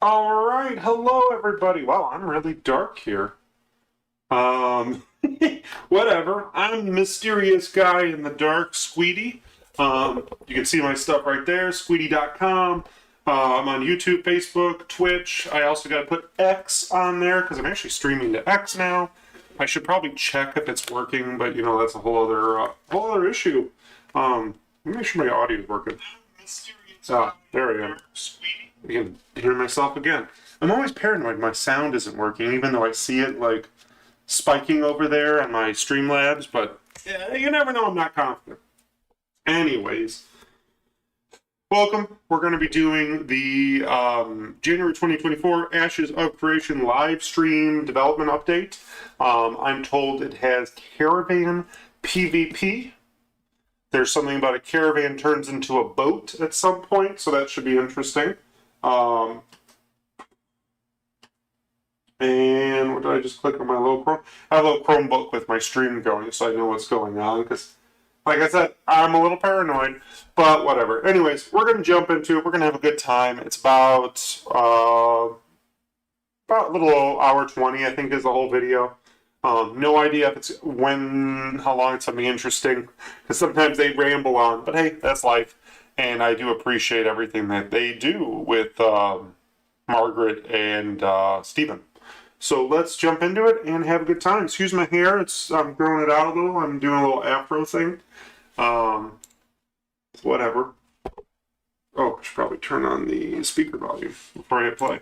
All right, hello everybody. Wow, I'm really dark here. Um, whatever. I'm mysterious guy in the dark, Squeetee. You can see my stuff right there, squeetee.com. I'm on YouTube, Facebook, Twitch. I also got to put X on there because I'm actually streaming to X now. I should probably check if it's working, but that's a whole other issue. Let me make sure my audio is working. There we go. You can hear myself again. I'm always paranoid my sound isn't working, even though I see it like spiking over there on my Streamlabs, but you never know, I'm not confident. Anyways, welcome. We're going to be doing the January 2024 Ashes of Creation live stream development update. I'm told it has Caravan PvP. There's something about a caravan turns into a boat at some point, so that should be interesting. And what did I just click on my little Chrome? I have a little Chromebook with my stream going, so I know what's going on. Because, like I said, I'm a little paranoid, but whatever. Anyways, we're going to jump into it. We're going to have a good time. It's about a little hour 20, I think, is the whole video. No idea if it's how long it's something interesting, because sometimes they ramble on. But hey, that's life, and I do appreciate everything that they do with Margaret and Stephen. So let's jump into it and have a good time. Excuse my hair; I'm growing it out a little. I'm doing a little afro thing. Whatever. Oh, I should probably turn on the speaker volume before I hit play.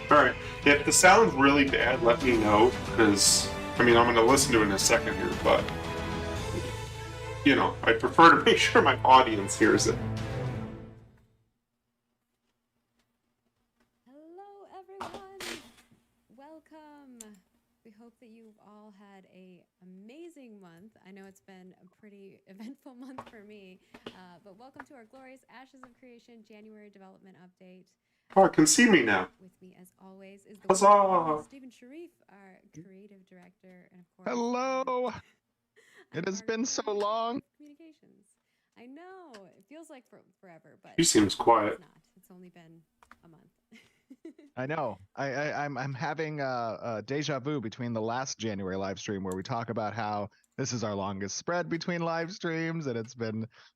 All right. If the sound's really bad, let me know, because I'm going to listen to it in a second here, but I prefer to make sure my audience hears it. Hello, everyone. Welcome. We hope that you've all had an amazing month. I know it's been a pretty eventful month for me, but welcome to our glorious Ashes of Creation January development update. Oh, I can see me now. With me, as always, is the wonderful Stephen Sharif, our creative director, and of course, hello. It has been so long. Communications. I know it feels like forever, but He seems quiet. It's not. It's only been a month. I know. I'm having a deja vu between the last January live stream where we talk about how this is our longest spread between live streams, and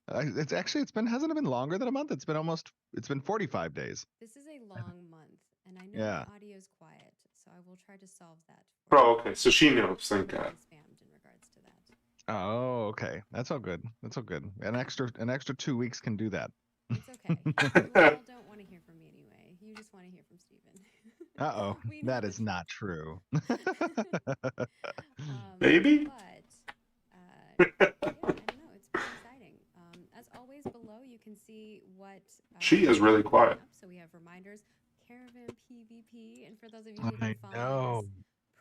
hasn't it been longer than a month? It's been 45 days. This is a long month, and I know my audio is quiet, so I will try to solve that. Oh, okay. So she knows. Thank God. Spammed in regards to that. Oh, okay. That's all good. An extra 2 weeks can do that. It's okay. You all don't want to hear from me anyway. You just want to hear from Stephen. Uh-oh. That is not true. Maybe? But, yeah, I don't know. It's pretty exciting. As always, below you can see what... she is really quiet. So we have reminders, Caravan PvP, and for those of you who don't follow us...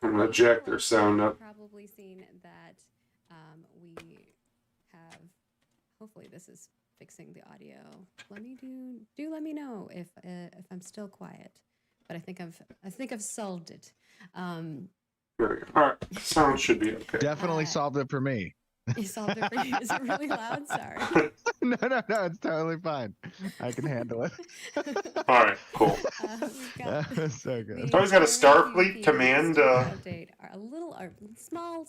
I'm going to jack their sound up. You've probably seen that we have... Hopefully this is fixing the audio. Let me know if I'm still quiet. But I think I've solved it. There we go. All right, sound should be okay. Definitely solved it for me. You solved it for you. Is it really loud? Sorry. No, it's totally fine. I can handle it. All right, cool. So good. It's always got a Starfleet command update. A little small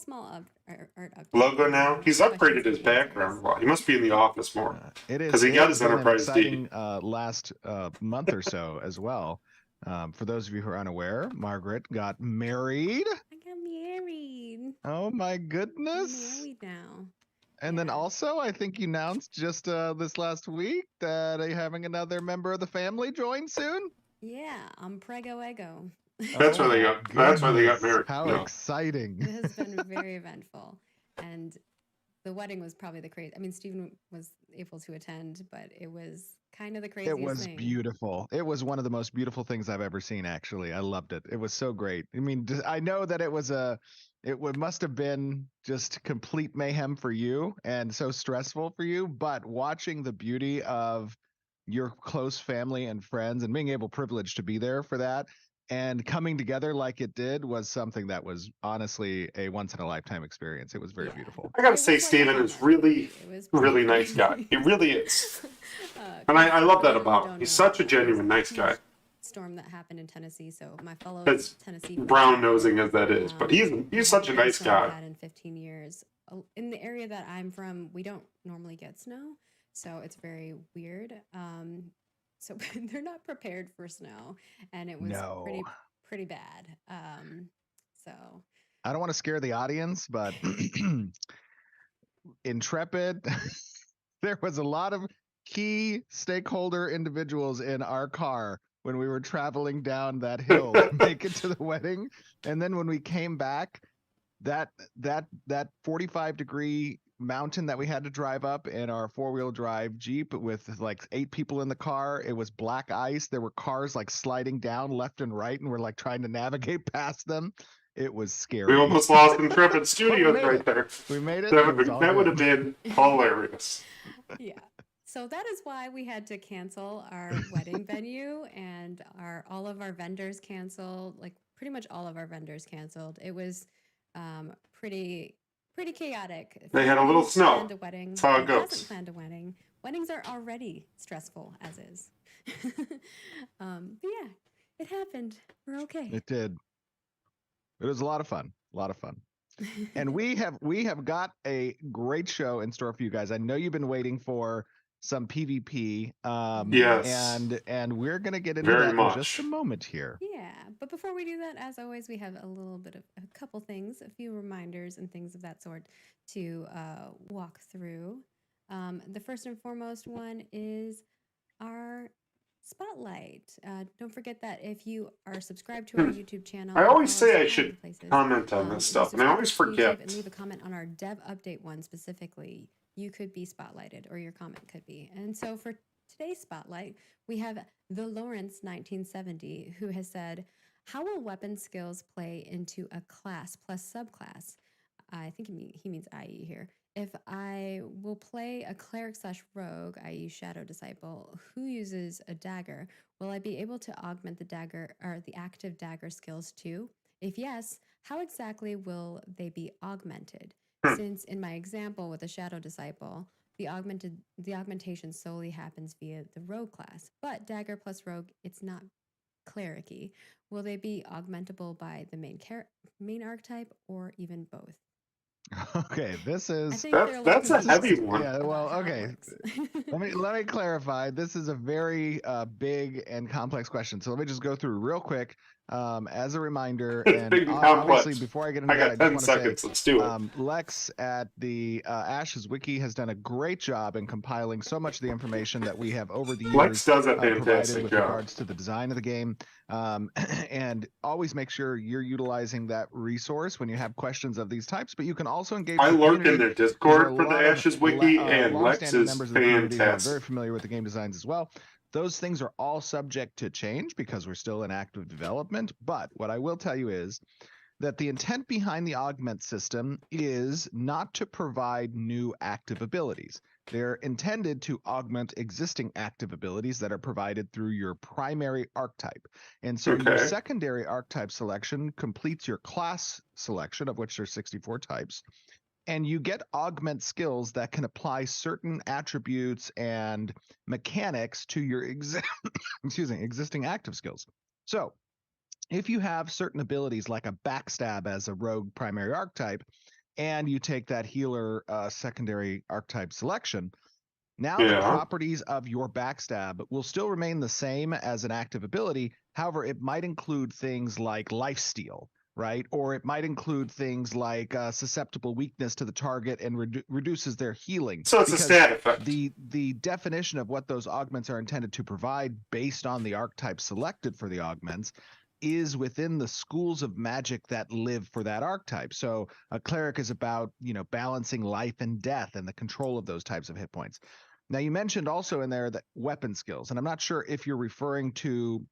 art update. Logo now. He's upgraded his background. Wow, he must be in the office more. It is because he got his Enterprise D. Last month or so as well. For those of you who are unaware, Margaret got married. I got married. Oh my goodness! I'm married now. And then also, I think you announced just this last week that you're having another member of the family join soon. Yeah, I'm Prego Ego. That's where they got. That's where they got married. How exciting! It has been very eventful, and the wedding was probably the crazy. I mean, Stephen was able to attend, but it was kind of the craziest thing. It was beautiful. It was one of the most beautiful things I've ever seen, actually. I loved it. It was so great. I mean, I know that it must have been just complete mayhem for you and so stressful for you, but watching the beauty of your close family and friends and being privileged to be there for that, And coming together like it did was something that was honestly a once in a lifetime experience. It was very Yeah. beautiful. I gotta It say, was like a Steven is Hallmark movie. It was really pretty nice guy. crazy. He really is. And 'Cause I love for that those who about him. don't He's know, such a there was genuine nice guy. huge storm that happened in Tennessee. So my fellow As Tennessee folks out brown there, nosing as that is. But we he's had such the a biggest nice snow we've guy. had in 15 years. In the area that I'm from, we don't normally get snow, so it's very weird. So they're not prepared for snow, and it was No. pretty bad. So I don't want to scare the audience, but Intrepid, there was a lot of key stakeholder individuals in our car when we were traveling down that hill to make it to the wedding. And then when we came back, that 45-degree mountain that we had to drive up in our four-wheel drive Jeep with like 8 people in the car, it was black ice. There were cars like sliding down left and right, and we're like trying to navigate past them. It was scary. We almost lost Intrepid But Studios made right it. there. We made it. It was all That would good. have been hilarious. yeah. So that is why we had to cancel our wedding venue, and all of our vendors canceled. Like pretty much all of our vendors canceled. It was pretty chaotic. They For had a anybody little who's snow. planned a wedding That's how it or goes. hasn't planned a wedding. Weddings are already stressful as is. But yeah, it happened. We're okay. It did. It was a lot of fun. A lot of fun. And we have got a great show in store for you guys. I know you've been waiting for some PvP. Yes. And we're gonna get into Very that in just a much. moment here. Yeah, but before we do that, as always, we have a little bit of a couple things, a few reminders and things of that sort to walk through. The first and foremost one is our spotlight. Don't forget that if you are subscribed to our YouTube channel, I and always follow us say in I all should the places, comment on this if you stuff, and I subscribe always to YouTube forget. and leave a comment on our dev update one specifically, you could be spotlighted, or your comment could be. And so for today's spotlight, we have the Lawrence 1970, who has said, how will weapon skills play into a class plus subclass? I think he means IE here. If I will play a cleric slash rogue, i.e., shadow disciple, who uses a dagger, will I be able to augment the dagger or the active dagger skills too? If yes, how exactly will they be augmented? Hmm. Since in my example with a shadow disciple, the augmentation solely happens via the rogue class, but dagger plus rogue, it's not clericy. Will they be augmentable by the main archetype or even both? Okay, this I is think they're a little That's a confused heavy one. yeah. about Well, how it okay. works. Let me clarify. This is a very big and complex question. So let me just go through real quick as a reminder. It's And big and obviously, complex. before I get into I that, I got just 10 want to say seconds. Let's do it. Lex at the Ashes Wiki has done a great job in compiling so much of the information that we have over the Lex years does a provided fantastic with job. regards to the design of the game. And always make sure you're utilizing that resource when you have questions of these types. But you can also engage I the lurk in community. their There are Discord a for the lot of Ashes Wiki, and Lex longstanding is members of the community who are very fantastic. familiar with the game designs as well. Those things are all subject to change because we're still in active development. But what I will tell you is that the intent behind the augment system is not to provide new active abilities. They're intended to augment existing active abilities that are provided through your primary archetype. And so your Okay. secondary archetype selection completes your class selection, of which there's 64 types. And you get augment skills that can apply certain attributes and mechanics to your existing active skills. So if you have certain abilities like a backstab as a rogue primary archetype, and you take that healer secondary archetype selection, now the Yeah. properties of your backstab will still remain the same as an active ability. However, it might include things like lifesteal, right? Or it might include things like susceptible weakness to the target and reduces their healing. So it's a Because stat effect. the definition of what those augments are intended to provide based on the archetype selected for the augments is within the schools of magic that live for that archetype. So a cleric is about, balancing life and death and the control of those types of hit points. Now, you mentioned also in there that weapon skills, and I'm not sure if you're referring to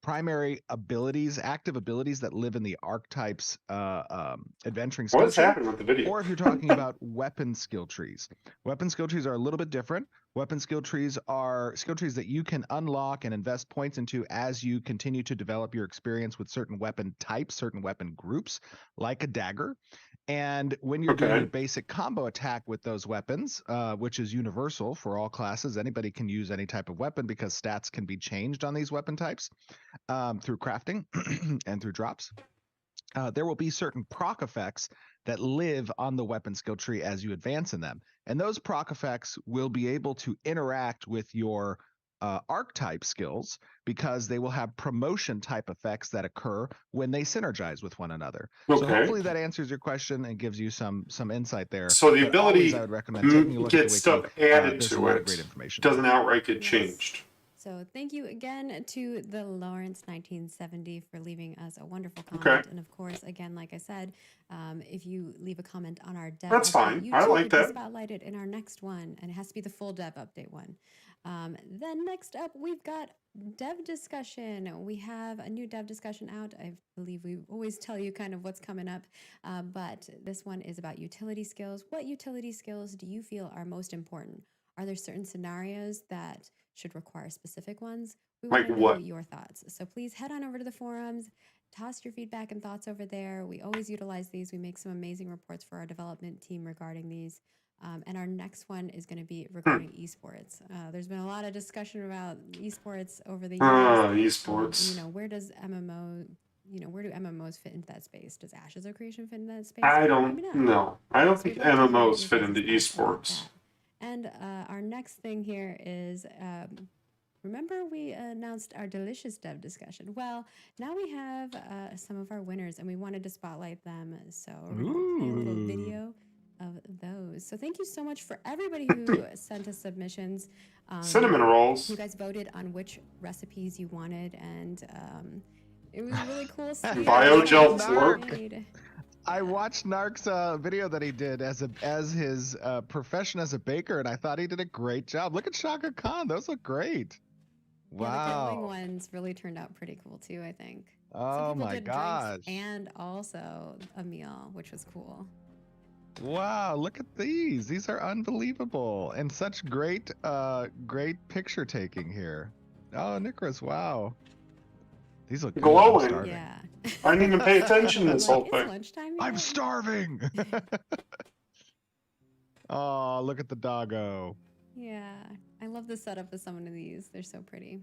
primary abilities, active abilities that live in the archetypes adventuring skill What's tree, happening with the video? or if you're talking about weapon skill trees. Weapon skill trees are a little bit different. Weapon skill trees are skill trees that you can unlock and invest points into as you continue to develop your experience with certain weapon types, certain weapon groups, like a dagger. And when you're doing your Okay. basic combo attack with those weapons, which is universal for all classes, anybody can use any type of weapon because stats can be changed on these weapon types through crafting and through drops. There will be certain proc effects that live on the weapon skill tree as you advance in them. And those proc effects will be able to interact with your archetype skills because they will have promotion type effects that occur when they synergize with one another. So Okay. hopefully that answers your question and gives you some insight there. So the But always I ability would recommend taking a look at the gets wiki. stuff added There's a to lot of it. great information. Doesn't outright get Yes. changed. So thank you again to the Lawrence 1970 for leaving us a wonderful comment. Okay. And of course, again, like I said, if you leave a comment on our dev That's update, fine. you I too like could be that. spotlighted in our next one, and it has to be the full dev update one. Then next up, we've got dev discussion. We have a new dev discussion out. I believe we always tell you kind of what's coming up, but this one is about utility skills. What utility skills do you feel are most important? Are there certain scenarios that should require specific ones? We want Like to know what? your thoughts. So please head on over to the forums, toss your feedback and thoughts over there. We always utilize these. We make some amazing reports for our development team regarding these. And our next one is going to be regarding esports. There's been a lot of discussion about esports over the years. Esports. Where does MMO, where do MMOs fit into that space? Does Ashes of Creation fit into that space? I Maybe don't not. know. I don't So think we'd love to hear MMOs your fit guys' into thoughts about esports. that. And our next thing here is remember we announced our delicious dev discussion. Well, now we have some of our winners and we wanted to spotlight them. So we're going to play a little video of those. So thank you so much for everybody who sent us submissions. Cinnamon rolls. You guys voted on which recipes you wanted, and it was really cool seeing Biogel what fork. you made. I watched Nark's video that he did as his profession as a baker, and I thought he did a great job. Look at Shaka Khan; those look great. Yeah, the grilling Wow! ones really turned out pretty cool too, I think. Oh Some people my did gosh! drinks and also a meal, which was cool. Wow! Look at these; these are unbelievable, and such great picture taking here. Oh, Nicholas! Wow, these look good. Glowing. I'm starving. Yeah. I didn't even pay attention to this Like, whole it's thing. lunchtime I'm yet? starving. Oh, look at the doggo. Yeah. I love the setup of some of these. They're so pretty.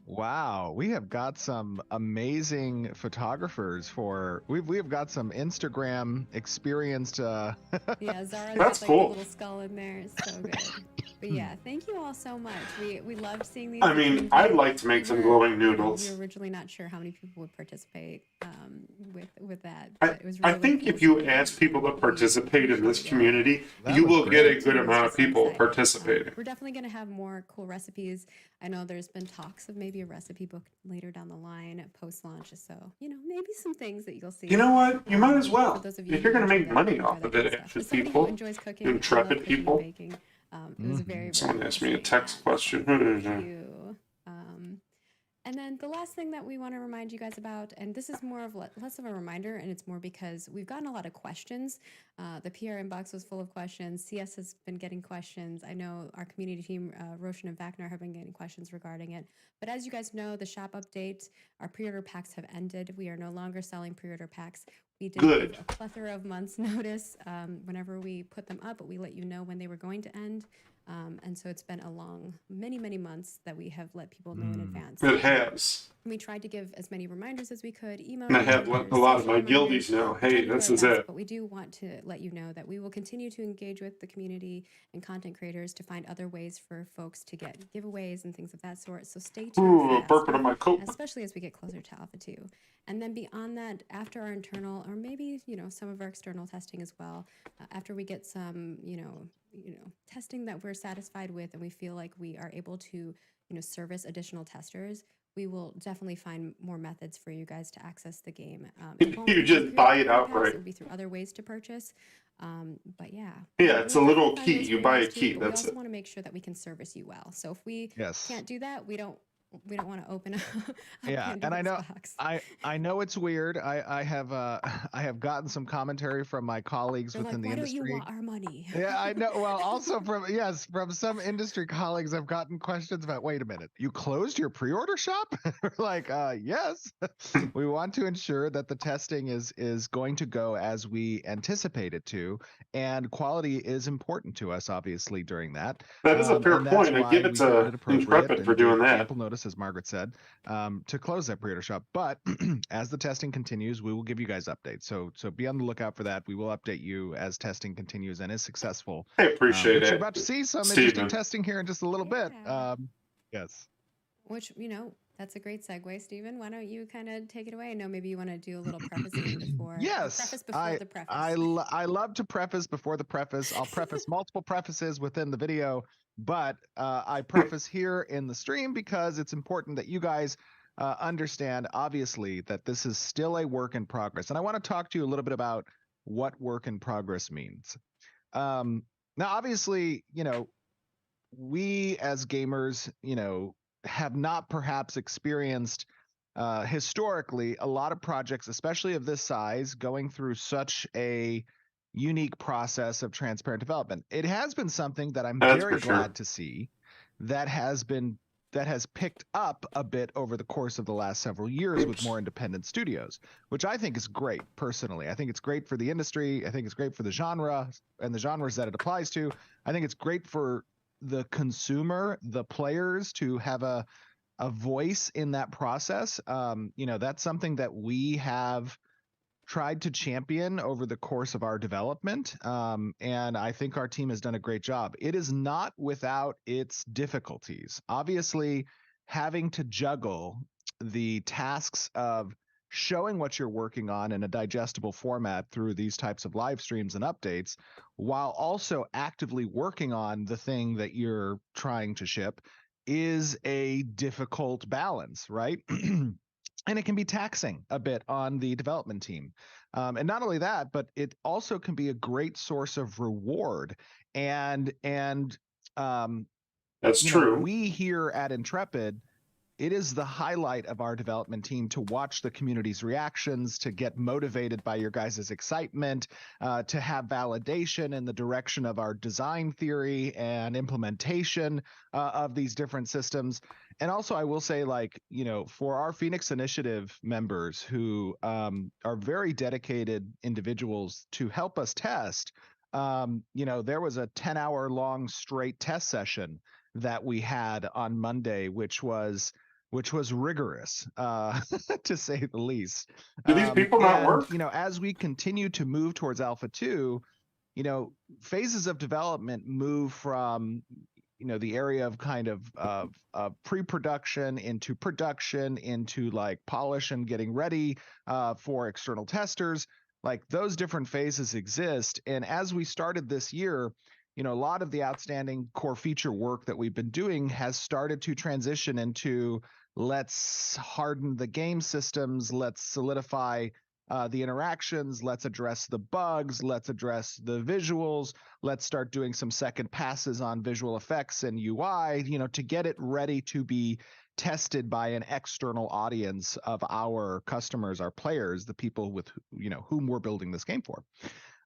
Wow, we have got some amazing photographers for we have got some Instagram experienced Yeah, Zara's That's got like cool. the little skull in there. It's so good. But yeah, thank you all so much. We loved seeing these. I They mean, came I'd through. like to make some We glowing we noodles. were originally not sure how many people would participate with that, I, but it was I really think cool if you seeing ask people to we participate in this appreciate it. community, That you was will get a great. good It was amount of just so people exciting. participating. We're definitely going to have more cool recipes. I know there's been talks of maybe a recipe book later down the line post launch. So, maybe some things that you'll see. You know what? You might as For well. those of you If you're who going to enjoy make that- money enjoy off that of kind it, stuff. anxious As somebody people, who enjoys cooking, I love intrepid cooking and people. baking. It was very, very Someone cool asked me a seeing text that. question. Thank you. And then the last thing that we want to remind you guys about, and this is more of less of a reminder, and it's more because we've gotten a lot of questions. The PR inbox was full of questions. CS has been getting questions. I know our community team, Roshan and Vacnar, have been getting questions regarding it. But as you guys know, the shop update, our pre-order packs have ended. We are no longer selling pre-order packs. We did Good. give a plethora of months notice whenever we put them up, but we let you know when they were going to end. And so it's been a long, many, many months that we have let people know in advance. It has. We tried to give as many reminders as we could, email And I have reminders, a lot of social my reminders. guildies now. We tried Hey, to do this our is best, it. But we do want to let you know that we will continue to engage with the community and content creators to find other ways for folks to get giveaways and things of that sort. So stay tuned Ooh, for that burping stuff, on my coat. especially as we get closer to Alpha 2. And then beyond that, after our internal, or maybe, some of our external testing as well, after we get some, testing that we're satisfied with and we feel like we are able to, service additional testers, we will definitely find more methods for you guys to access the game. It won't You be just through buy it pre-order packs, outright. It will be through other ways to purchase. But yeah. Yeah, it's a we'll little definitely find key. ways You for buy guys a too, key, but that's we also it. want to make sure that we can service you well. So if we Yes. can't do that, we don't we don't want to open a Yeah, and I Pandora's know box. I know it's weird. I have I have gotten some commentary from my colleagues They're like, within the why don't you industry. want our money? Yeah, I know. Well, also from yes, from some industry colleagues, I've gotten questions about. Wait a minute, you closed your pre-order shop? We're like, yes, we want to ensure that the testing is going to go as we anticipate it to, and quality is important to us, obviously, during that. That is a fair And that's point. I give why it we found to it appropriate Intrepid for and doing gave that. ample notice, as Margaret said, to close that pre-order shop. But as the testing continues, we will give you guys updates. So be on the lookout for that. We will update you as testing continues and is successful. I appreciate Which you're it, about to see some interesting Steven. testing here in just a little bit. Yeah. Yes. Which, that's a great segue, Stephen. Why don't you kind of take it away? I know maybe you want to do a little prefacing before, or Yes, preface before the preface. I love to preface before the preface. I'll preface multiple prefaces within the video, but I preface here in the stream because it's important that you guys understand, obviously, that this is still a work in progress. And I want to talk to you a little bit about what work in progress means. Now, obviously, we as gamers, have not perhaps experienced historically a lot of projects, especially of this size, going through such a unique process of transparent development. It has been something that I'm That's very for sure. glad to see that has picked up a bit over the course of the last several years with more independent studios, which I think is great personally. I think it's great for the industry. I think it's great for the genre and the genres that it applies to. I think it's great for the consumer, the players, to have a voice in that process. That's something that we have tried to champion over the course of our development. And I think our team has done a great job. It is not without its difficulties. Obviously, having to juggle the tasks of showing what you're working on in a digestible format through these types of live streams and updates, while also actively working on the thing that you're trying to ship, is a difficult balance, right? And it can be taxing a bit on the development team. And not only that, but it also can be a great source of reward. And That's true. we here at Intrepid, it is the highlight of our development team to watch the community's reactions, to get motivated by your guys' excitement, to have validation in the direction of our design theory and implementation of these different systems. And also, I will say, for our Phoenix Initiative members who are very dedicated individuals to help us test, there was a 10-hour long straight test session that we had on Monday, which was rigorous, to say the least. Do these people not work? As we continue to move towards Alpha 2, phases of development move from, the area of kind of pre-production into production, into like polish and getting ready for external testers. Like those different phases exist. And as we started this year, a lot of the outstanding core feature work that we've been doing has started to transition into, let's harden the game systems, let's solidify the interactions, let's address the bugs, let's address the visuals, let's start doing some second passes on visual effects and UI, to get it ready to be tested by an external audience of our customers, our players, the people with whom we're building this game for.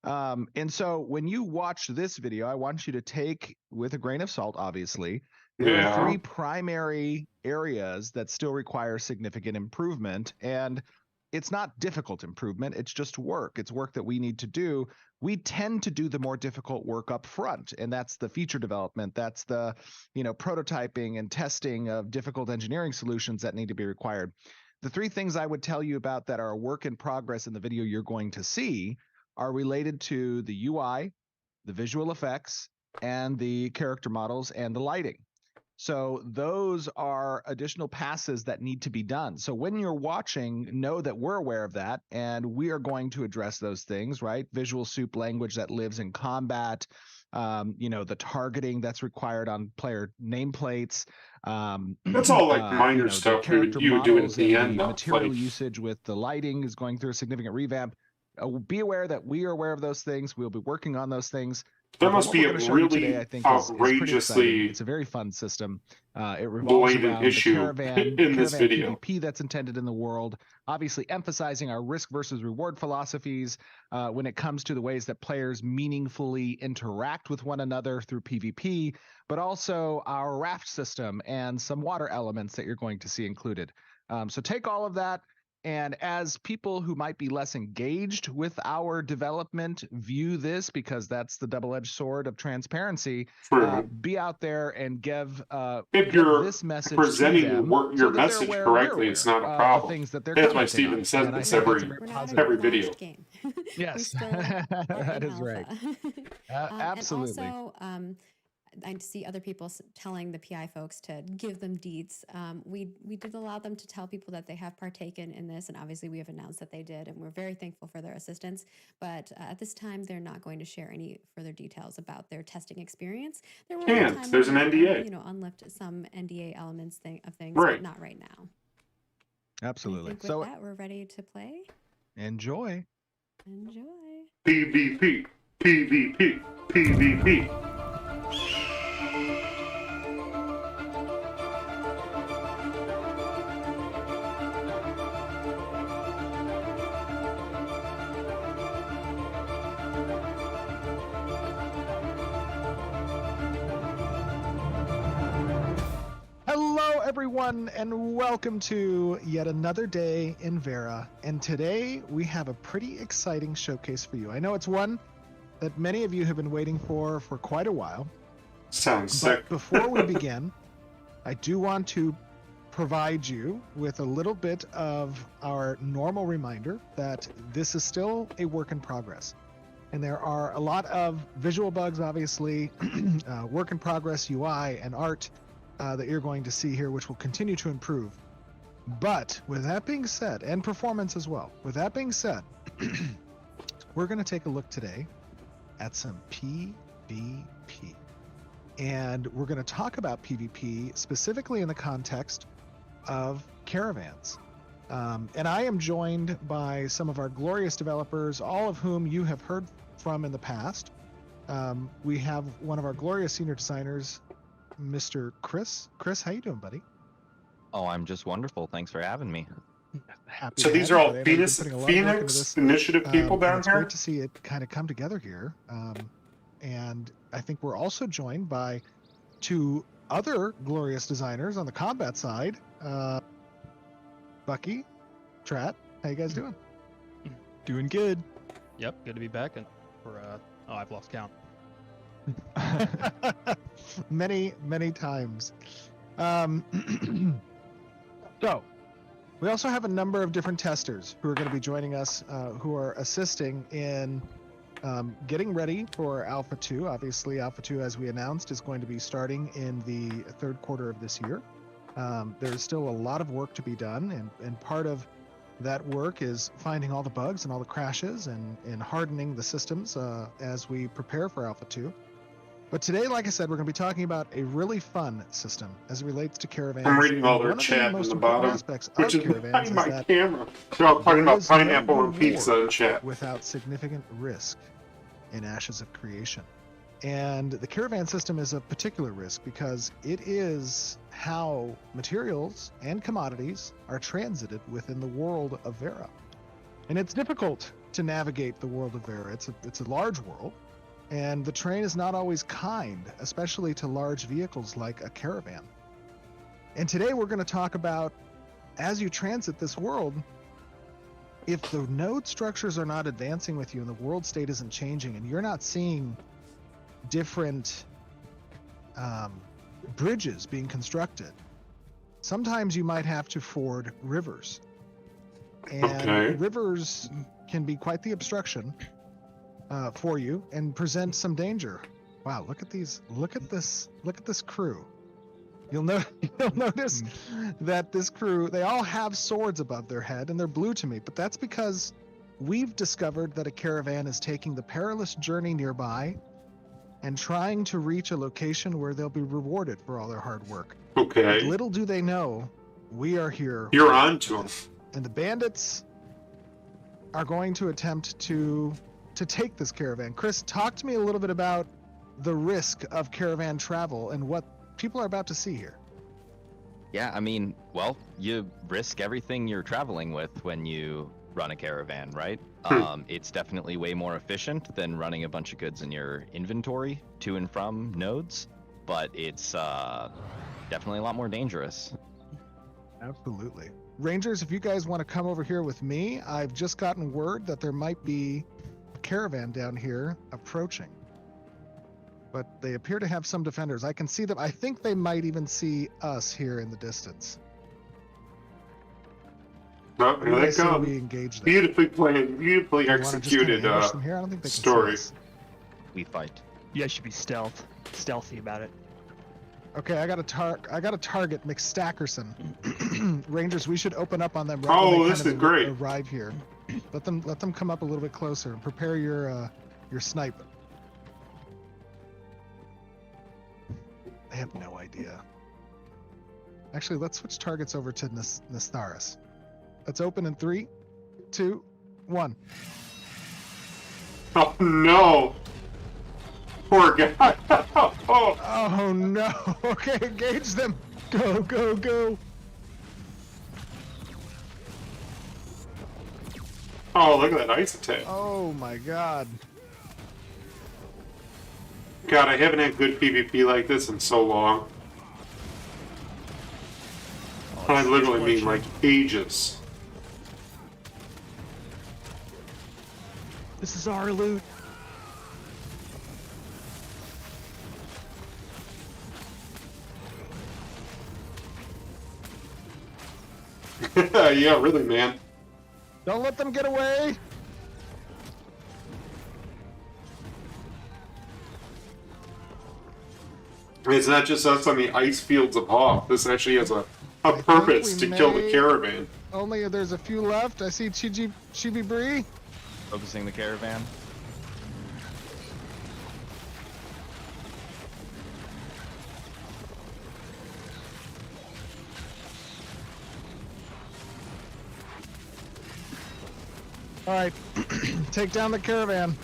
And so when you watch this video, I want you to take with a grain of salt, obviously. There are three primary areas that still require significant improvement. And it's not difficult improvement. It's just work. It's work that we need to do. We tend to do the more difficult work up front, and that's the feature development. That's the, prototyping and testing of difficult engineering solutions that need to be required. The three things I would tell you about that are a work in progress in the video you're going to see are related to the UI, the visual effects, and the character models and the lighting. So those are additional passes that need to be done. So when you're watching, know that we're aware of that, and we are going to address those things, right? Visual soup language that lives in combat, the targeting that's required on player nameplates. That's all like minor stuff you would do at the end. The material usage with the lighting is going through a significant revamp. Be aware that we are aware of those things. We'll be working on those things. That But must what be we're a going to show you today, really I think, is pretty exciting. outrageously It's a very fun system. It revolves blatant around the issue caravan, in this caravan video. PvP that's intended in the world, obviously emphasizing our risk versus reward philosophies when it comes to the ways that players meaningfully interact with one another through PvP, but also our raft system and some water elements that you're going to see included. So take all of that. And as people who might be less engaged with our development view this, because that's the double-edged sword of transparency, True. be out there and give If you're this message to presenting them your so that they're message aware correctly, we're it's aware not a of the problem. things that they're That's why commenting Steven on. says And I this think that's a every very We're not positive. a every video. launched game. Yes, We still are that in is right. alpha. Absolutely. And also, I see other people telling the PI folks to give them deeds. We did allow them to tell people that they have partaken in this, and obviously we have announced that they did, and we're very thankful for their assistance. But at this time, they're not going to share any further details about their testing experience. There will be a Can't. time There's an when we, NDA. unlift some NDA elements of things, Right. but not right now. Absolutely. I think So with that, we're ready to play. enjoy. Enjoy. PvP, PvP, PvP. Hello, everyone, and welcome to yet another day in Vera. And today we have a pretty exciting showcase for you. I know it's one that many of you have been waiting for quite a while. Sounds sick. But before we begin, I do want to provide you with a little bit of our normal reminder that this is still a work in progress. And there are a lot of visual bugs, obviously, work in progress UI and art that you're going to see here, which will continue to improve. But with that being said, and performance as well, with that being said, we're going to take a look today at some PvP. And we're going to talk about PvP specifically in the context of caravans. And I am joined by some of our glorious developers, all of whom you have heard from in the past. We have one of our glorious senior designers, Mr. Chris. Chris, how you doing, buddy? Oh, I'm just wonderful. Thanks for having me. Happy So to these have are you, all buddy. I know you've been putting a lot of work into Phoenix this. Initiative people And down it's here? great to see it kind of come together here. And I think we're also joined by two other glorious designers on the combat side. Bucky, Trat, how you guys doing? Doing good. Yep, good to be back. And for I've lost count. many times. So we also have a number of different testers who are going to be joining us, who are assisting in getting ready for Alpha 2. Obviously, Alpha 2, as we announced, is going to be starting in the third quarter of this year. There's still a lot of work to be done, and part of that work is finding all the bugs and all the crashes and hardening the systems as we prepare for Alpha 2. But today, like I said, we're going to be talking about a really fun system as it relates to caravans. I'm reading all And their one of chat in most the important bottom, aspects which of is caravans behind is my that camera. They're all talking there about is no pineapple and pizza in reward chat. without significant risk in Ashes of Creation. And the caravan system is a particular risk because it is how materials and commodities are transited within the world of Vera. And it's difficult to navigate the world of Vera. It's a large world, and the terrain is not always kind, especially to large vehicles like a caravan. And today we're going to talk about, as you transit this world, if the node structures are not advancing with you and the world state isn't changing and you're not seeing different bridges being constructed, sometimes you might have to ford rivers. And Okay. rivers can be quite the obstruction for you and present some danger. Wow, look at these, look at this crew. You'll notice that this crew, they all have swords above their head and they're blue to me, but that's because we've discovered that a caravan is taking the perilous journey nearby and trying to reach a location where they'll be rewarded for all their hard work. But Okay. little do they know, we are here. You're on to them. And the bandits are going to attempt to take this caravan. Chris, talk to me a little bit about the risk of caravan travel and what people are about to see here. Yeah, I mean, well, you risk everything you're traveling with when you run a caravan, right? It's definitely way more efficient than running a bunch of goods in your inventory to and from nodes, but it's definitely a lot more dangerous. Absolutely. Rangers, if you guys want to come over here with me, I've just gotten word that there might be a caravan down here approaching. But they appear to have some defenders. I can see them. I think they might even see us here in the distance. Oh, What do here you they guys say come. we engage them? Beautifully planned, beautifully You wanna just kinda executed ambush them here? I don't think they can see story. us. We fight. You guys should be stealthy about it. Okay, I got a target, McStackerson. Rangers, we should open up on them right Oh, when they this kind is of great. arrive here. Let them come up a little bit closer and prepare your snipe. They have no idea. Actually, let's switch targets over to Nestaris. Let's open in 3, 2, 1. Oh no! Poor guy. Oh. Oh no! Okay, engage them. Go, go, go! Oh, look at that ice attack. Oh my God! God, I haven't had good PvP like this in so long. I literally mean like ages. This is our loot. Yeah, really, man. Don't let them get away! It's not just us on the ice fields of Hoth. This actually has a think purpose we to kill the may- caravan. Only there's a few left. I see Chibi Bree. Focusing the caravan. All right, take down the caravan.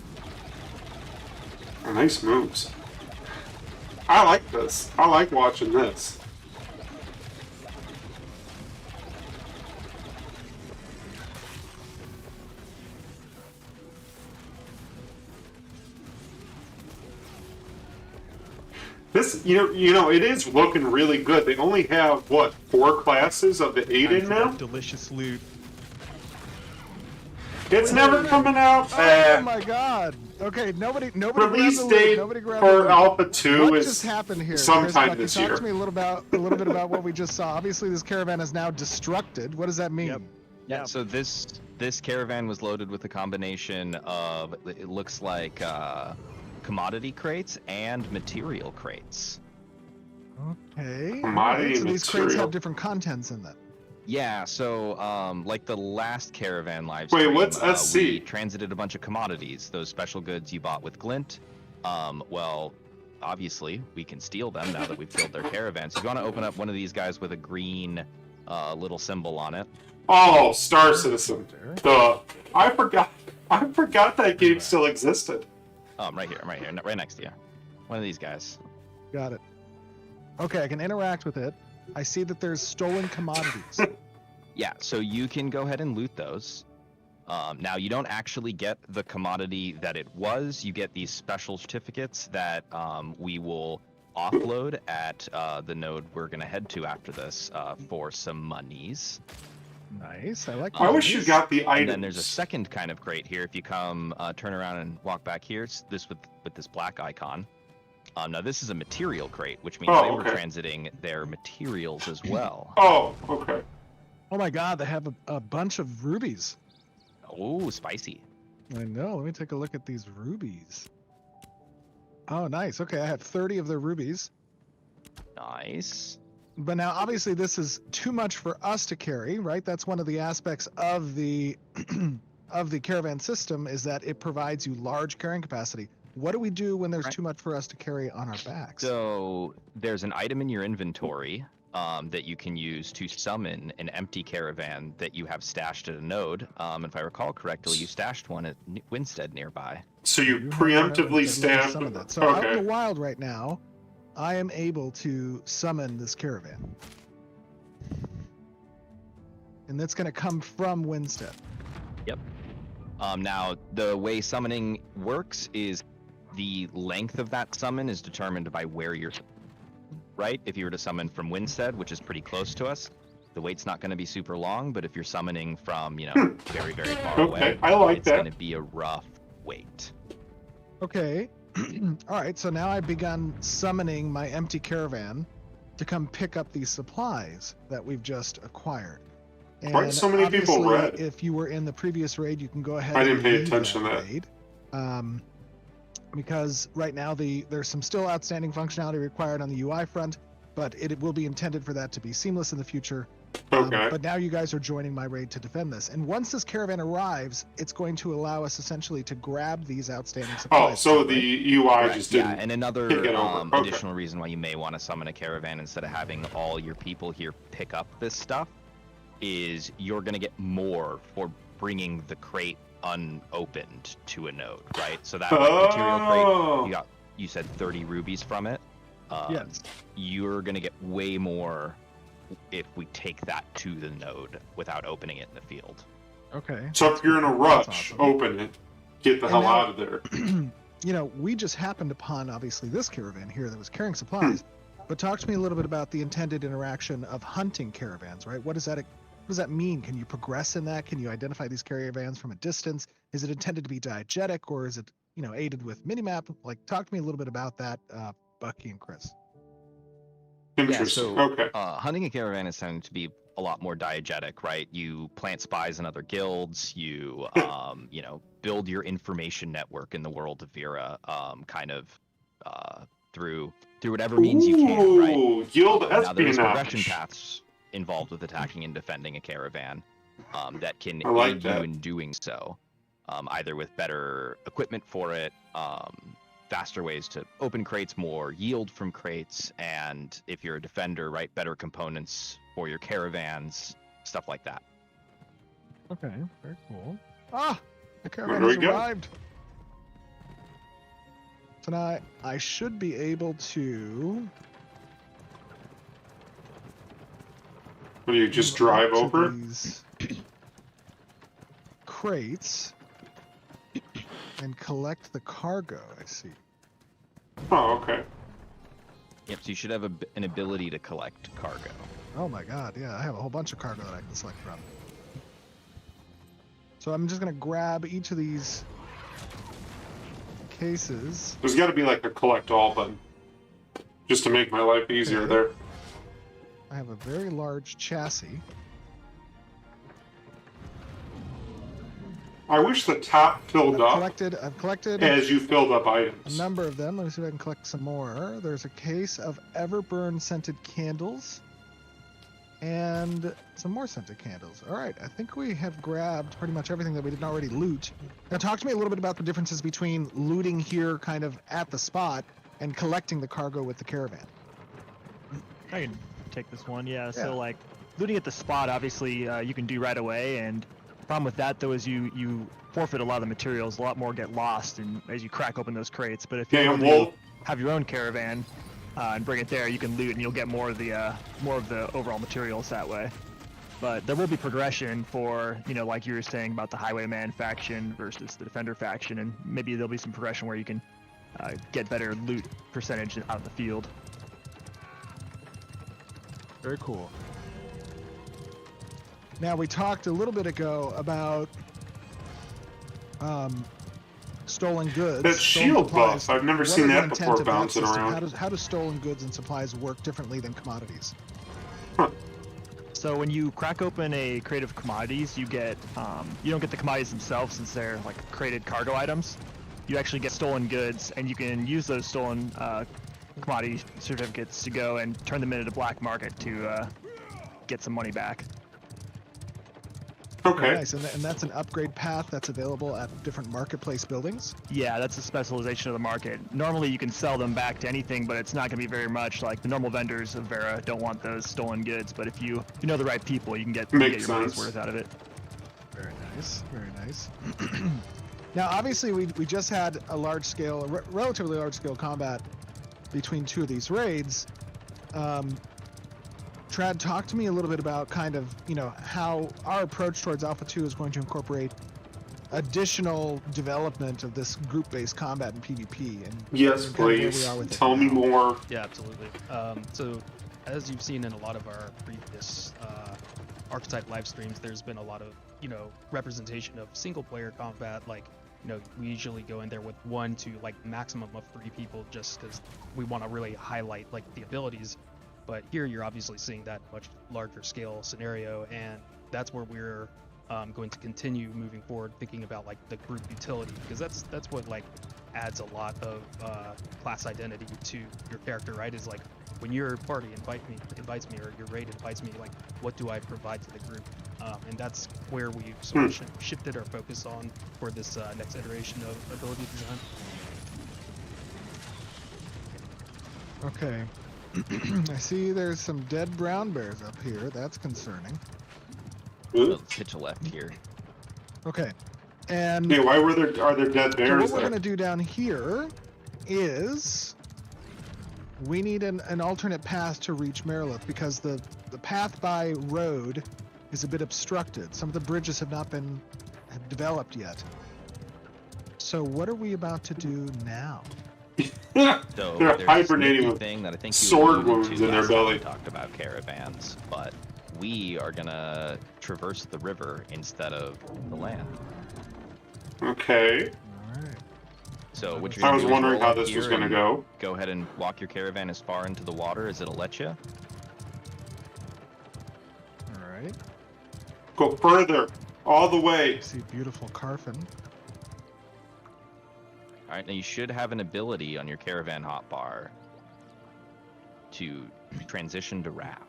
Oh, nice moves. I like this. I like watching this. This, you know, it is looking really good. They only have what 4 classes of the 8 Time in for now. that delicious loot. It's never coming out. Oh my God! Okay, nobody grab Release the loot. date Nobody grab the for loot. Alpha 2 What is just happened here? sometime Chris, this talk year. to me a little bit about what we just saw. Obviously, this caravan is now destructed. What does that mean? Yep. Yeah, Yeah. so this caravan was loaded with a combination of, it looks like commodity crates and material crates. Okay. Commodity so these crates material. have different contents in them. Yeah, so like the last caravan live Wait, stream, what's SC? we transited a bunch of commodities, those special goods you bought with Glint. Well, obviously we can steal them now that we've killed their caravan. So if you want to open up one of these guys with a green little symbol on it. Oh, Star Citizen. Duh. I forgot that game still existed. I'm right here, right next to you. One of these guys. Got it. Okay, I can interact with it. I see that there's stolen commodities. Yeah, so you can go ahead and loot those. Now, you don't actually get the commodity that it was. You get these special certificates that we will offload at the node we're going to head to after this for some monies. Nice. I like. I wish you got the And items. then there's a second kind of crate here. If you come turn around and walk back here, it's this with this black icon. Now, this is a material crate, which means they were okay. transiting their materials as well. Oh, okay. Oh my God, they have a bunch of rubies. Oh, spicy. I know. Let me take a look at these rubies. Oh, nice. Okay, I have 30 of their rubies. Nice. But now, obviously, this is too much for us to carry, right? That's one of the aspects of the of the caravan system is that it provides you large carrying capacity. What do we do when there's Right. too much for us to carry on our backs? So there's an item in your inventory that you can use to summon an empty caravan that you have stashed at a node. If I recall correctly, you stashed one at Winstead nearby. So you do have preemptively that. Let me stab. summon that. So out in Okay. the wild right now, I am able to summon this caravan. And that's going to come from Winstead. Now, the way summoning works is the length of that summon is determined by where you're, right? If you were to summon from Winstead, which is pretty close to us, the wait's not going to be super long, but if you're summoning from, very, very far away, Okay, I like it's that. going to be a rough wait. Okay. All right. So now I've begun summoning my empty caravan to come pick up these supplies that we've just acquired. Why so many people obviously, read? If you were in the previous raid, you can go ahead. I and didn't pay leave attention to that. raid, because right now there's some still outstanding functionality required on the UI front, but it will be intended for that to be seamless in the future. Okay. But now you guys are joining my raid to defend this, and once this caravan arrives, it's going to allow us essentially to grab these outstanding supplies. Oh, so right? the UI Correct, just yeah, didn't. and another kick it over. Okay. additional reason why you may want to summon a caravan instead of having all your people here pick up this stuff is you're going to get more for bringing the crate unopened to a node, right? So that material crate, you said 30 rubies from it. Yes. You're going to get way more if we take that to the node without opening it in the field. Okay. So if you're in a That's rush, awesome. open it. Get the And hell now- out of there. We just happened upon obviously this caravan here that was carrying supplies. But talk to me a little bit about the intended interaction of hunting caravans, right? What does that mean? Can you progress in that? Can you identify these caravans from a distance? Is it intended to be diegetic, or is it, aided with minimap? Like, talk to me a little bit about that, Bucky and Chris. Interesting. Yeah, so Okay. hunting a caravan is tending to be a lot more diegetic, right? You plant spies in other guilds, you build your information network in the world of Vera, through whatever means you can, right? Ooh, guild Now there's progression espionage. paths involved with attacking and defending a caravan that can I like aid you that. in doing so, either with better equipment for it, faster ways to open crates, more yield from crates, and if you're a defender, right, better components for your caravans, stuff like that. Okay, very cool. Ah, the Where caravan do has we go? arrived. So now I should be able to. What do you just move drive up to over? these crates and collect the cargo. I see. Oh, okay. Yep, so you should have an ability to collect cargo. Oh my god, yeah, I have a whole bunch of cargo that I can select from. So I'm just gonna grab each of these cases. There's got to be like a collect all button, just to make my life easier Okay. there. I have a very large chassis. I wish the top filled up I've collected as you filled up a items. number of them. Let me see if I can collect some more. There's a case of Everburn scented candles and some more scented candles. All right, I think we have grabbed pretty much everything that we didn't already loot. Now talk to me a little bit about the differences between looting here kind of at the spot and collecting the cargo with the caravan. I can take this one. Yeah. Yeah. So like looting at the spot, obviously you can do right away. And problem with that though is you forfeit a lot of the materials. A lot more get lost, and as you crack open those crates. But if you Damn wolf. have your own caravan and bring it there, you can loot and you'll get more of the overall materials that way. But there will be progression for, like you were saying about the Highwayman faction versus the Defender faction, and maybe there'll be some progression where you can get better loot percentage out of the field. Very cool. Now we talked a little bit ago about stolen goods. That stolen shield supplies. buff, I've never What seen are the that intent before of that bouncing system? around. How does stolen goods and supplies work differently than commodities? So when you crack open a crate of commodities, you get you don't get the commodities themselves since they're like crated cargo items. You actually get stolen goods, and you can use those stolen commodity certificates to go and turn them into the black market to get some money back. Very Okay. nice. And that's an upgrade path that's available at different marketplace buildings. Yeah, that's a specialization of the market. Normally you can sell them back to anything, but it's not going to be very much. Like the normal vendors of Vera don't want those stolen goods, but if you know the right people, you can get Makes your money's sense. worth out of it. Very nice. Very nice. Now, obviously, we just had a large scale, relatively large scale combat between two of these raids. Trad, talk to me a little bit about kind of, how our approach towards Alpha 2 is going to incorporate additional development of this group-based combat in PvP. And Yes, kind of where we please. are with it Tell me now. more. Yeah, absolutely. So, as you've seen in a lot of our previous archetype live streams, there's been a lot of, representation of single-player combat. Like, we usually go in there with 1 to like maximum of 3 people, just because we want to really highlight like the abilities. But here, you're obviously seeing that much larger scale scenario, and that's where we're going to continue moving forward, thinking about like the group utility, because that's what like adds a lot of class identity to your character, right? Is like when your party invites me, or your raid invites me, like what do I provide to the group? And that's where we sort of shifted our focus on for this next iteration of ability design. Okay. I see there's some dead brown bears up here. That's concerning. Ooh. Let's hitch a left here. Okay. And Yeah, why are there dead so bears what we're there? going to do down here is we need an alternate path to reach Marilith, because the path by road is a bit obstructed. Some of the bridges have not been developed yet. So what are we about to do now? So They're there's this hibernating nifty with thing that I think you sword alluded wounds to in their last time belly. we talked about caravans, but we are gonna traverse the river instead of the land. Okay. All right. So what you're I gonna was do is wondering roll how up this was here going to and go. Go ahead and walk your caravan as far into the water as it'll let you. All right. Go further. All the way. I see beautiful Carfin. All right, now you should have an ability on your caravan hotbar to transition to raft.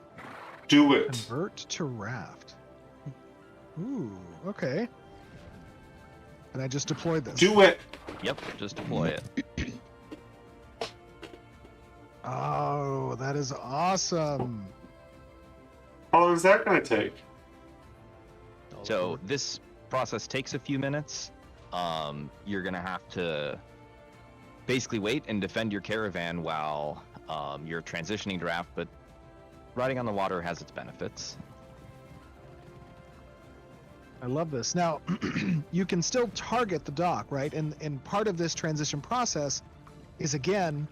Do it. Convert to raft. Ooh, okay. And I just deployed this. Do it. Yep, just deploy it. Oh, that is awesome. How long is that going to take? So this process takes a few minutes. You're gonna have to basically wait and defend your caravan while you're transitioning to raft, but riding on the water has its benefits. I love this. Now, you can still target the dock, right? And part of this transition process is, again,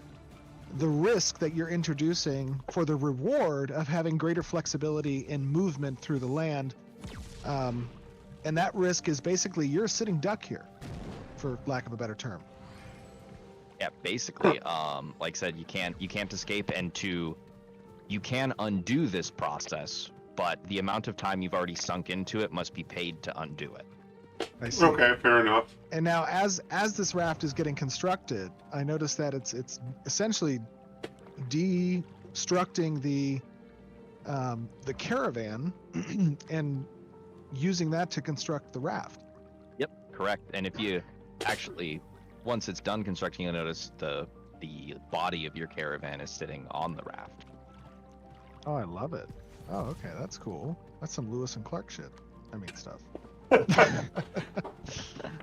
the risk that you're introducing for the reward of having greater flexibility in movement through the land. And that risk is basically you're a sitting duck here, for lack of a better term. Yeah, basically, like I said, you can't escape, and you can undo this process, but the amount of time you've already sunk into it must be paid to undo it. I see. Okay, fair enough. And now, as this raft is getting constructed, I noticed that it's essentially destructing the caravan and using that to construct the raft. Yep, correct. And if you actually, once it's done constructing, you'll notice the body of your caravan is sitting on the raft. Oh, I love it. Oh, okay, that's cool. That's some Lewis and Clark shit. I mean, stuff.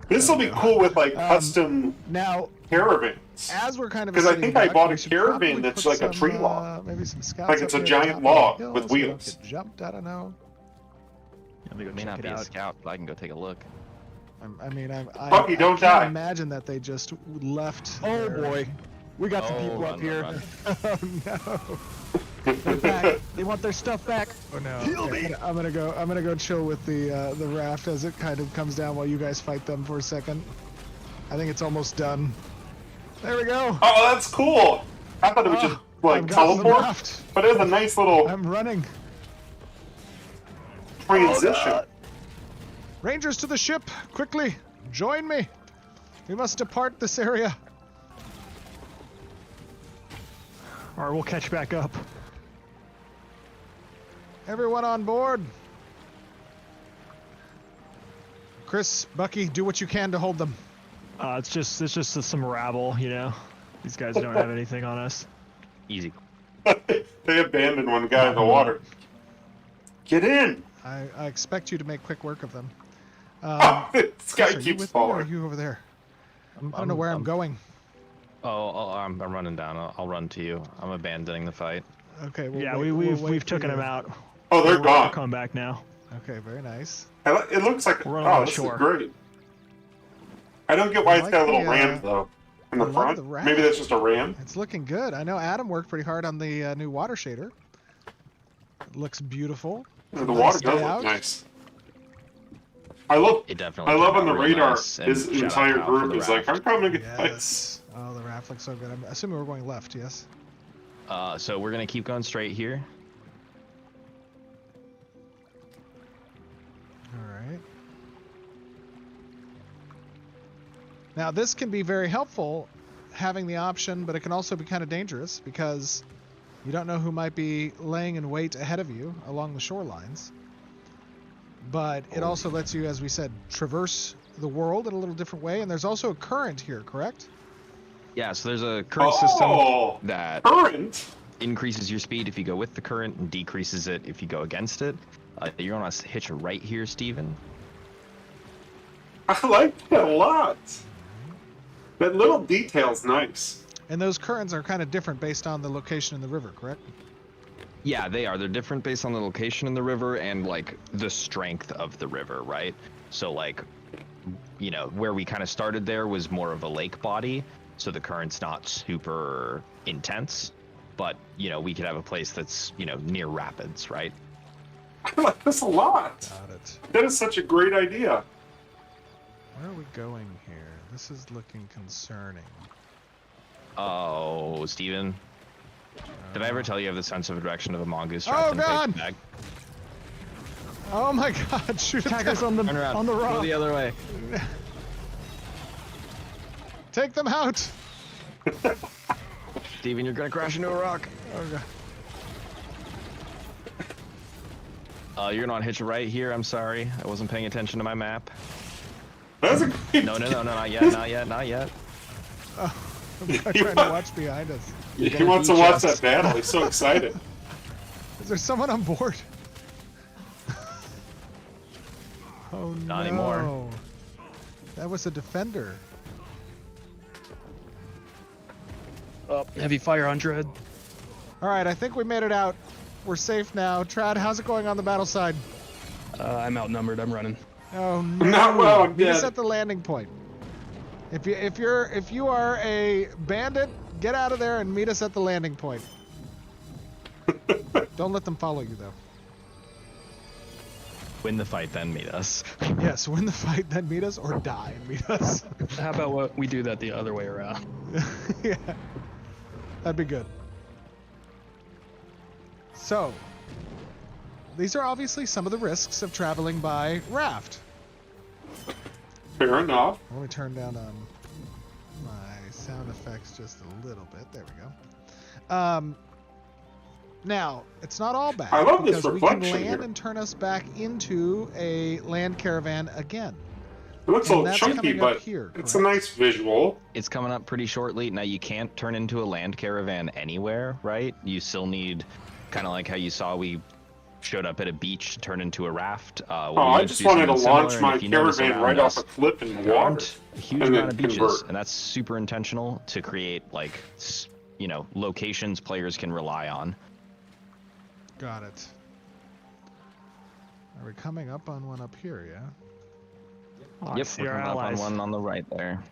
This will be cool with like custom Now, caravans. as we're kind of 'Cause I sitting think I duck, bought we a should caravan probably that's put like a tree some, log. maybe some scouts Like up it's a here at the giant top of the log hill with so we don't wheels. get jumped. I don't know. Let me go It may check not it be a out. scout, but I can go take a look. Bucky, don't can't die. imagine that they just left. Oh their- boy, we got some Oh, people run, up here. run, Oh no. They're back. They want their stuff back. Oh no. Heal Okay, me. I'm gonna go chill with the raft as it kind of comes down while you guys fight them for a second. I think it's almost done. There we go. Oh, that's cool. I thought it would just like I've got the teleport, raft. but it's a nice little I'm running. transition. Rangers to the ship, quickly, join me. We must depart this area. Or we'll catch back up. Everyone on board. Chris, Bucky, do what you can to hold them. It's just some rabble, you know. These guys don't have anything on us. Easy. They abandoned one guy in the water. Get in! I expect you to make quick work of them. This guy Chris, are you keeps with me or are falling. you over there? I don't know where I'm going. I'm running down. I'll run to you. I'm abandoning the fight. Okay. We'll Yeah, wait, we've wait for taken you. him out. Oh, they're We're gone. coming back now. Okay, very nice. It looks like. We're on Oh, the this shore. is great. I don't get why I it's like got a little the, ramp though in the I love front. the ramp. Maybe that's just a ram. It's looking good. I know Adam worked pretty hard on the new water shader. It looks beautiful. The Nice water day does look out. nice. I love. It definitely. I love turned on the out real radar. nice, and His shout out entire Kyle for group the is like, raft. "I'm coming to get ice." Yes. Oh, the raft looks so good. I'm assuming we're going left. Yes. So we're gonna keep going straight here. All right. Now this can be very helpful, having the option, but it can also be kind of dangerous because you don't know who might be laying in wait ahead of you along the shorelines. But it also lets you, as we said, traverse the world in a little different way. And there's also a current here, correct? Yeah. So there's a current system Oh, that current. increases your speed if you go with the current and decreases it if you go against it. You're on a hitch right here, Steven. I like that a lot. That little detail's nice. And those currents are kind of different based on the location in the river, correct? Yeah, they are. They're different based on the location in the river and like the strength of the river, right? So like, you know, where we kind of started there was more of a lake body, so the current's not super intense. But you know, we could have a place that's, you know, near rapids, right? I like this a lot. Got it. That is such a great idea. Where are we going here? This is looking concerning. Oh, Steven. Did I ever tell you have the sense of direction of a mongoose Oh, trapped in a God! paper bag? Oh my God! Shoot Attack them. us on the Turn around. rock. Go the other way. Take them out! Steven, you're gonna crash into a rock. Oh God. You're gonna want to hitch a right here. I'm sorry. I wasn't paying attention to my map. That's a great. No, not yet, not yet. I'm trying to watch behind us. He wants to watch that battle. He's so excited. Is there someone on board? Oh Not no. anymore. That was a defender. Heavy fire on Dread. All right, I think we made it out. We're safe now. Trad, how's it going on the battle side? I'm outnumbered. I'm running. Oh no! Not well, I'm Meet us dead. at the landing point. If you are a bandit, get out of there and meet us at the landing point. Don't let them follow you though. Win the fight, then meet us. Yes, win the fight, then meet us, or die and meet us. How about what we do that the other way around? Yeah, that'd be good. So, these are obviously some of the risks of traveling by raft. Fair enough. Let me turn down my sound effects just a little bit. There we go. Now, it's not all bad. I love this because we can reflection land here. and turn us back into a land caravan again. It looks a And little that's chunky, coming up but here, it's a correct? nice visual. It's coming up pretty shortly. Now, you can't turn into a land caravan anywhere, right? You still need, kind of like how you saw we showed up at a beach to turn into a raft. I just wanted to launch my caravan right off a cliff in There water. aren't a huge and then amount of beaches, convert. and that's super intentional to create, like, you know, locations players can rely on. Got it. Are we coming up on one up here, yeah? Oh, I Yep, see we're our coming up on allies. one on the right there.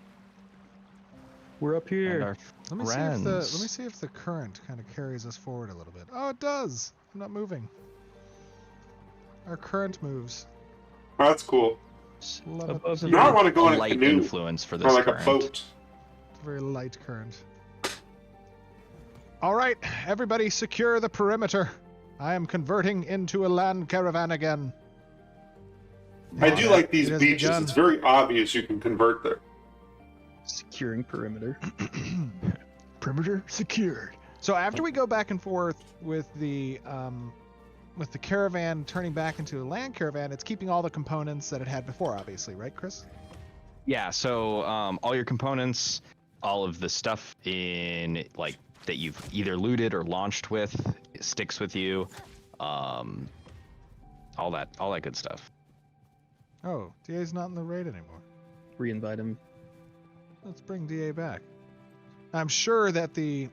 We're up And here. our Let me friends. see if the current kind of carries us forward a little bit. Oh, it does. I'm not moving. Our current moves. Oh, that's cool. Love it. Above the Now I want to go a in a light canoe influence for this or like current. a boat. It's a very light current. All right, everybody secure the perimeter. I am converting into a land caravan again. I do like these It has beaches. begun. It's very obvious you can convert there. Securing perimeter. Perimeter secured. So after we go back and forth with the with the caravan turning back into a land caravan, it's keeping all the components that it had before, obviously, right, Chris? Yeah, so all your components, all of the stuff in like that you've either looted or launched with sticks with you. All that good stuff. Oh, DA's not in the raid anymore. Reinvite him. Let's bring DA back. I'm sure that the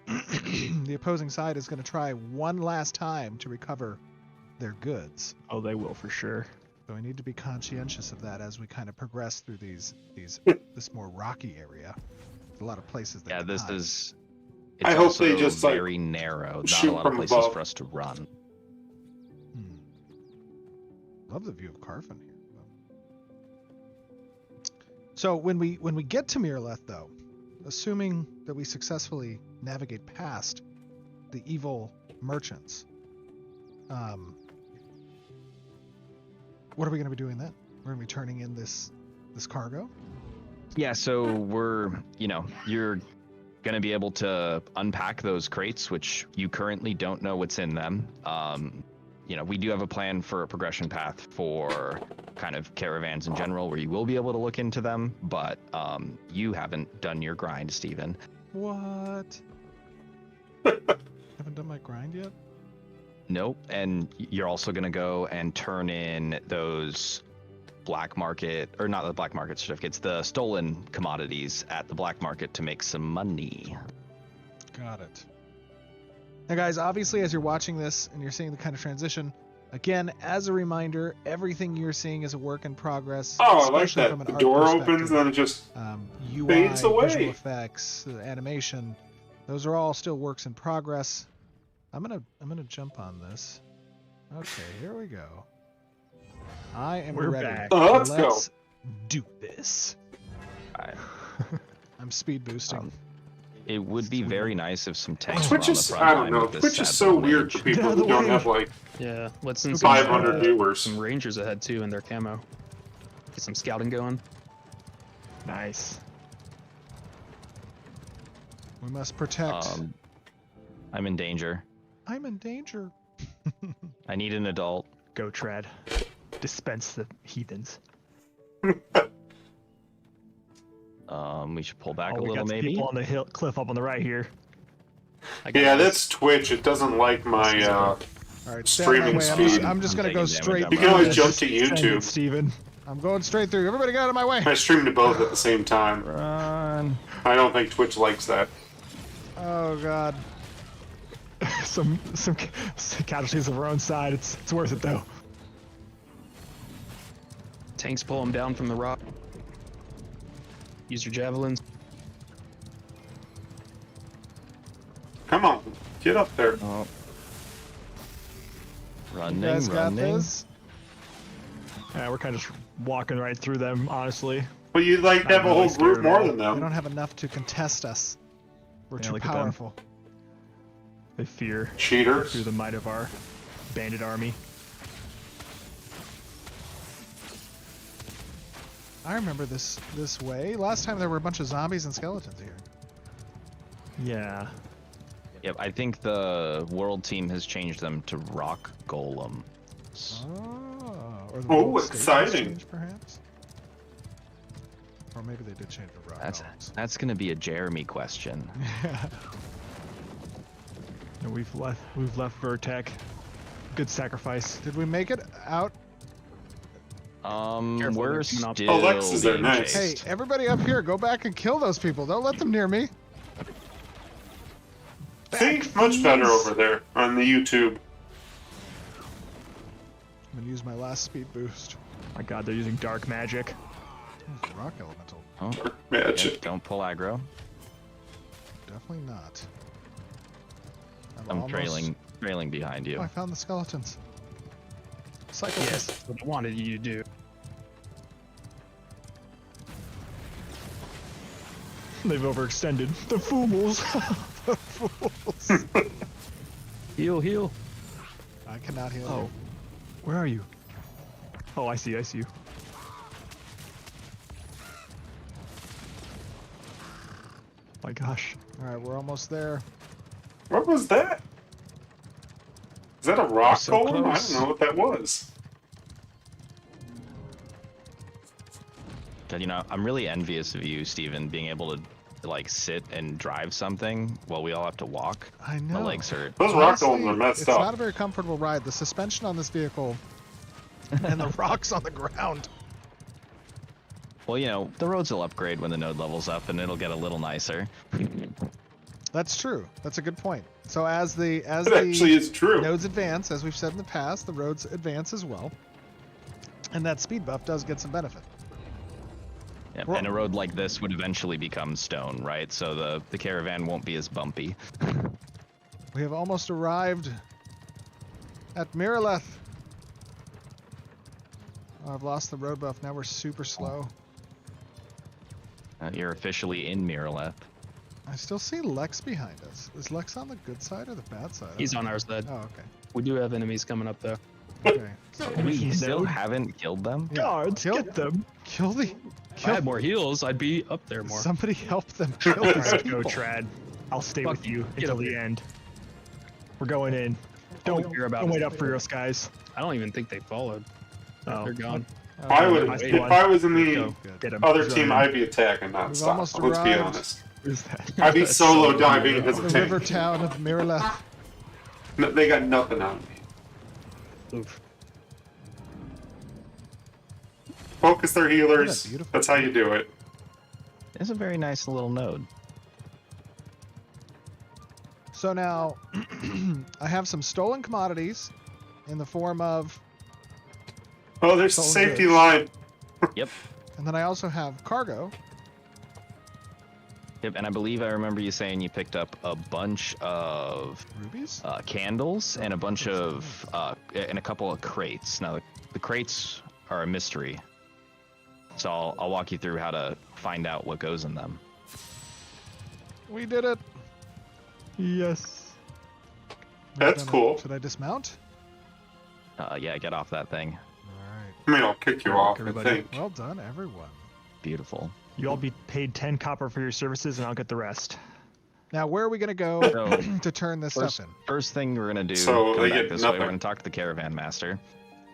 the opposing side is going to try one last time to recover their goods. Oh, they will for sure. So we need to be conscientious of that as we kind of progress through this more rocky area. There's a lot of places that Yeah, can this hide. is. I It's hope they also just, like, very narrow. Not shoot a lot from of places above. for us to run. Love the view of Carfin here. So when we get to Mirleth, though, assuming that we successfully navigate past the evil merchants, what are we going to be doing then? We're going to be turning in this cargo? Yeah, so you're gonna be able to unpack those crates, which you currently don't know what's in them. We do have a plan for a progression path for kind of caravans in general, where you will be able to look into them, but you haven't done your grind, Steven. What? Haven't done my grind yet? Nope, and you're also gonna go and turn in those black market, or not the black market certificates, the stolen commodities at the black market to make some money. Got it. Now, guys, obviously, as you're watching this and you're seeing the kind of transition, again, as a reminder, everything you're seeing is a work in progress. Oh, I like especially that. from an The art door perspective. opens and then it just UI, fades away. visual effects, animation, those are all still works in progress. I'm gonna jump on this. Okay, here we go. I am We're ready. back. Oh, let's go. do this. Alright. I'm speed boosting. It would be very nice if some tanks were Twitch on the is, front I don't line know, with this Twitch is sad so little weird mage. for people Get out of who the don't way. have, like, Yeah, let's send 500 viewers. some rangers ahead too in their camo. Get some scouting going. Nice. We must protect. I'm in danger. I'm in danger. I need an adult. Go tread. Dispense the heathens. We should pull back Oh, a we little, got some maybe. people on the hill cliff up on the right here. I got Yeah, this. that's Twitch. It doesn't like my All right, stay out of my streaming way. speed. I'm just gonna I'm go taking straight. damage. You can always through jump this. to Send it, YouTube. Steven. I'm going straight through. Everybody get out of my way. I stream to both at the same time. Run. I don't think Twitch likes that. Oh god. some casualties of our own side. It's worth it though. Tanks pull them down from the rock. Use your javelins. Come on, get up there. Oh. You Running, guys got running. this. Yeah, we're kind of just walking right through them, honestly. But you'd like Not have a really whole scared group at more all. than They them. don't have enough to contest us. We're Yeah, too look at them. powerful. They fear Cheaters. through the might of our bandit army. I remember this way. Last time there were a bunch of zombies and skeletons here. Yeah. Yep, I think the world team has changed them to rock golems. Oh, or the Oh, world stage has exciting. changed, perhaps. Or maybe they did change the rock columns. That's gonna be a Jeremy question. And we've left Vertec. Good sacrifice. Did we make it out? Careful, We're they're coming up. still Oh, Lex is there, being nice. Hey, chased. everybody up here, go back and kill those people. Don't let them near me. See, much better over there on the YouTube. I'm gonna use my last speed boost. My god, they're using dark magic. Oh, rock elemental. Oh, Magic. yeah, don't pull aggro. Definitely not. I'm almost- trailing behind Oh, you. I found the skeletons. Cycle Yes, what I wanted you to do. They've overextended. The fools. the fools. Heal, heal. I cannot heal. Oh, you. where are you? Oh, I see you. My gosh. All right, we're almost there. What was that? Is that a rock so golem? I close. don't know what that was. But, you know, I'm really envious of you, Steven, being able to like sit and drive something while we all have to walk. I My know. legs hurt. Those rock Honestly, golems are messed it's up. not a very comfortable ride. The suspension on this vehicle and the rocks on the ground. Well, you know, the roads will upgrade when the node levels up, and it'll get a little nicer. That's true. That's a good point. So as the It actually is true. nodes advance, as we've said in the past, the roads advance as well, and that speed buff does get some benefit. Yeah, Well- and a road like this would eventually become stone, right? So the caravan won't be as bumpy. We have almost arrived at Miraleth. Oh, I've lost the road buff. Now we're super slow. You're officially in Miraleth. I still see Lex behind us. Is Lex on the good side or the bad side? He's on our side. Oh, okay. We do have enemies coming up though. Okay. We still Node. haven't killed them? Yeah. Guards, Kill- get them. Kill the. If I Kill. had more heals, I'd be up there more. Somebody help them kill All these right, people. go, Trad. I'll stay Fuck with you. you Get until over the here. end. We're going in. All we Don't, hear about don't is wait the up for us, guys. I don't even think they followed. Oh, They're gone. I would, Nice if one. I was in the Go. Good. Get him. other He's team, running. I'd be attacking almost nonstop. Let's be arrived. honest. Who's that? I'd be That's solo so diving weird. as The a river tank. town of Miraleth. No, they got nothing on me. Oof. Focus their healers. Isn't that beautiful? That's how you do it. It's a very nice little node. So now, I have some stolen commodities in the form of, Oh, there's a Sold safety goods. line. and then I also have cargo. Yep, and I believe I remember you saying you picked up a bunch of Rubies? candles and a bunch of and a couple of crates. Now the crates are a mystery, so I'll walk you through how to find out what goes in them. We did it. Yes. That's Should I- cool. Should I dismount? Yeah, get off that thing. Alright. I mean, I'll kick you off, I everybody. think. Well done, everyone. Beautiful. You all be paid 10 copper for your services, and I'll get the rest. Now, where are we going to go So, to turn this First, stuff in? first thing we're gonna do, So come they back get this way, nothing. we're gonna talk to the caravan master.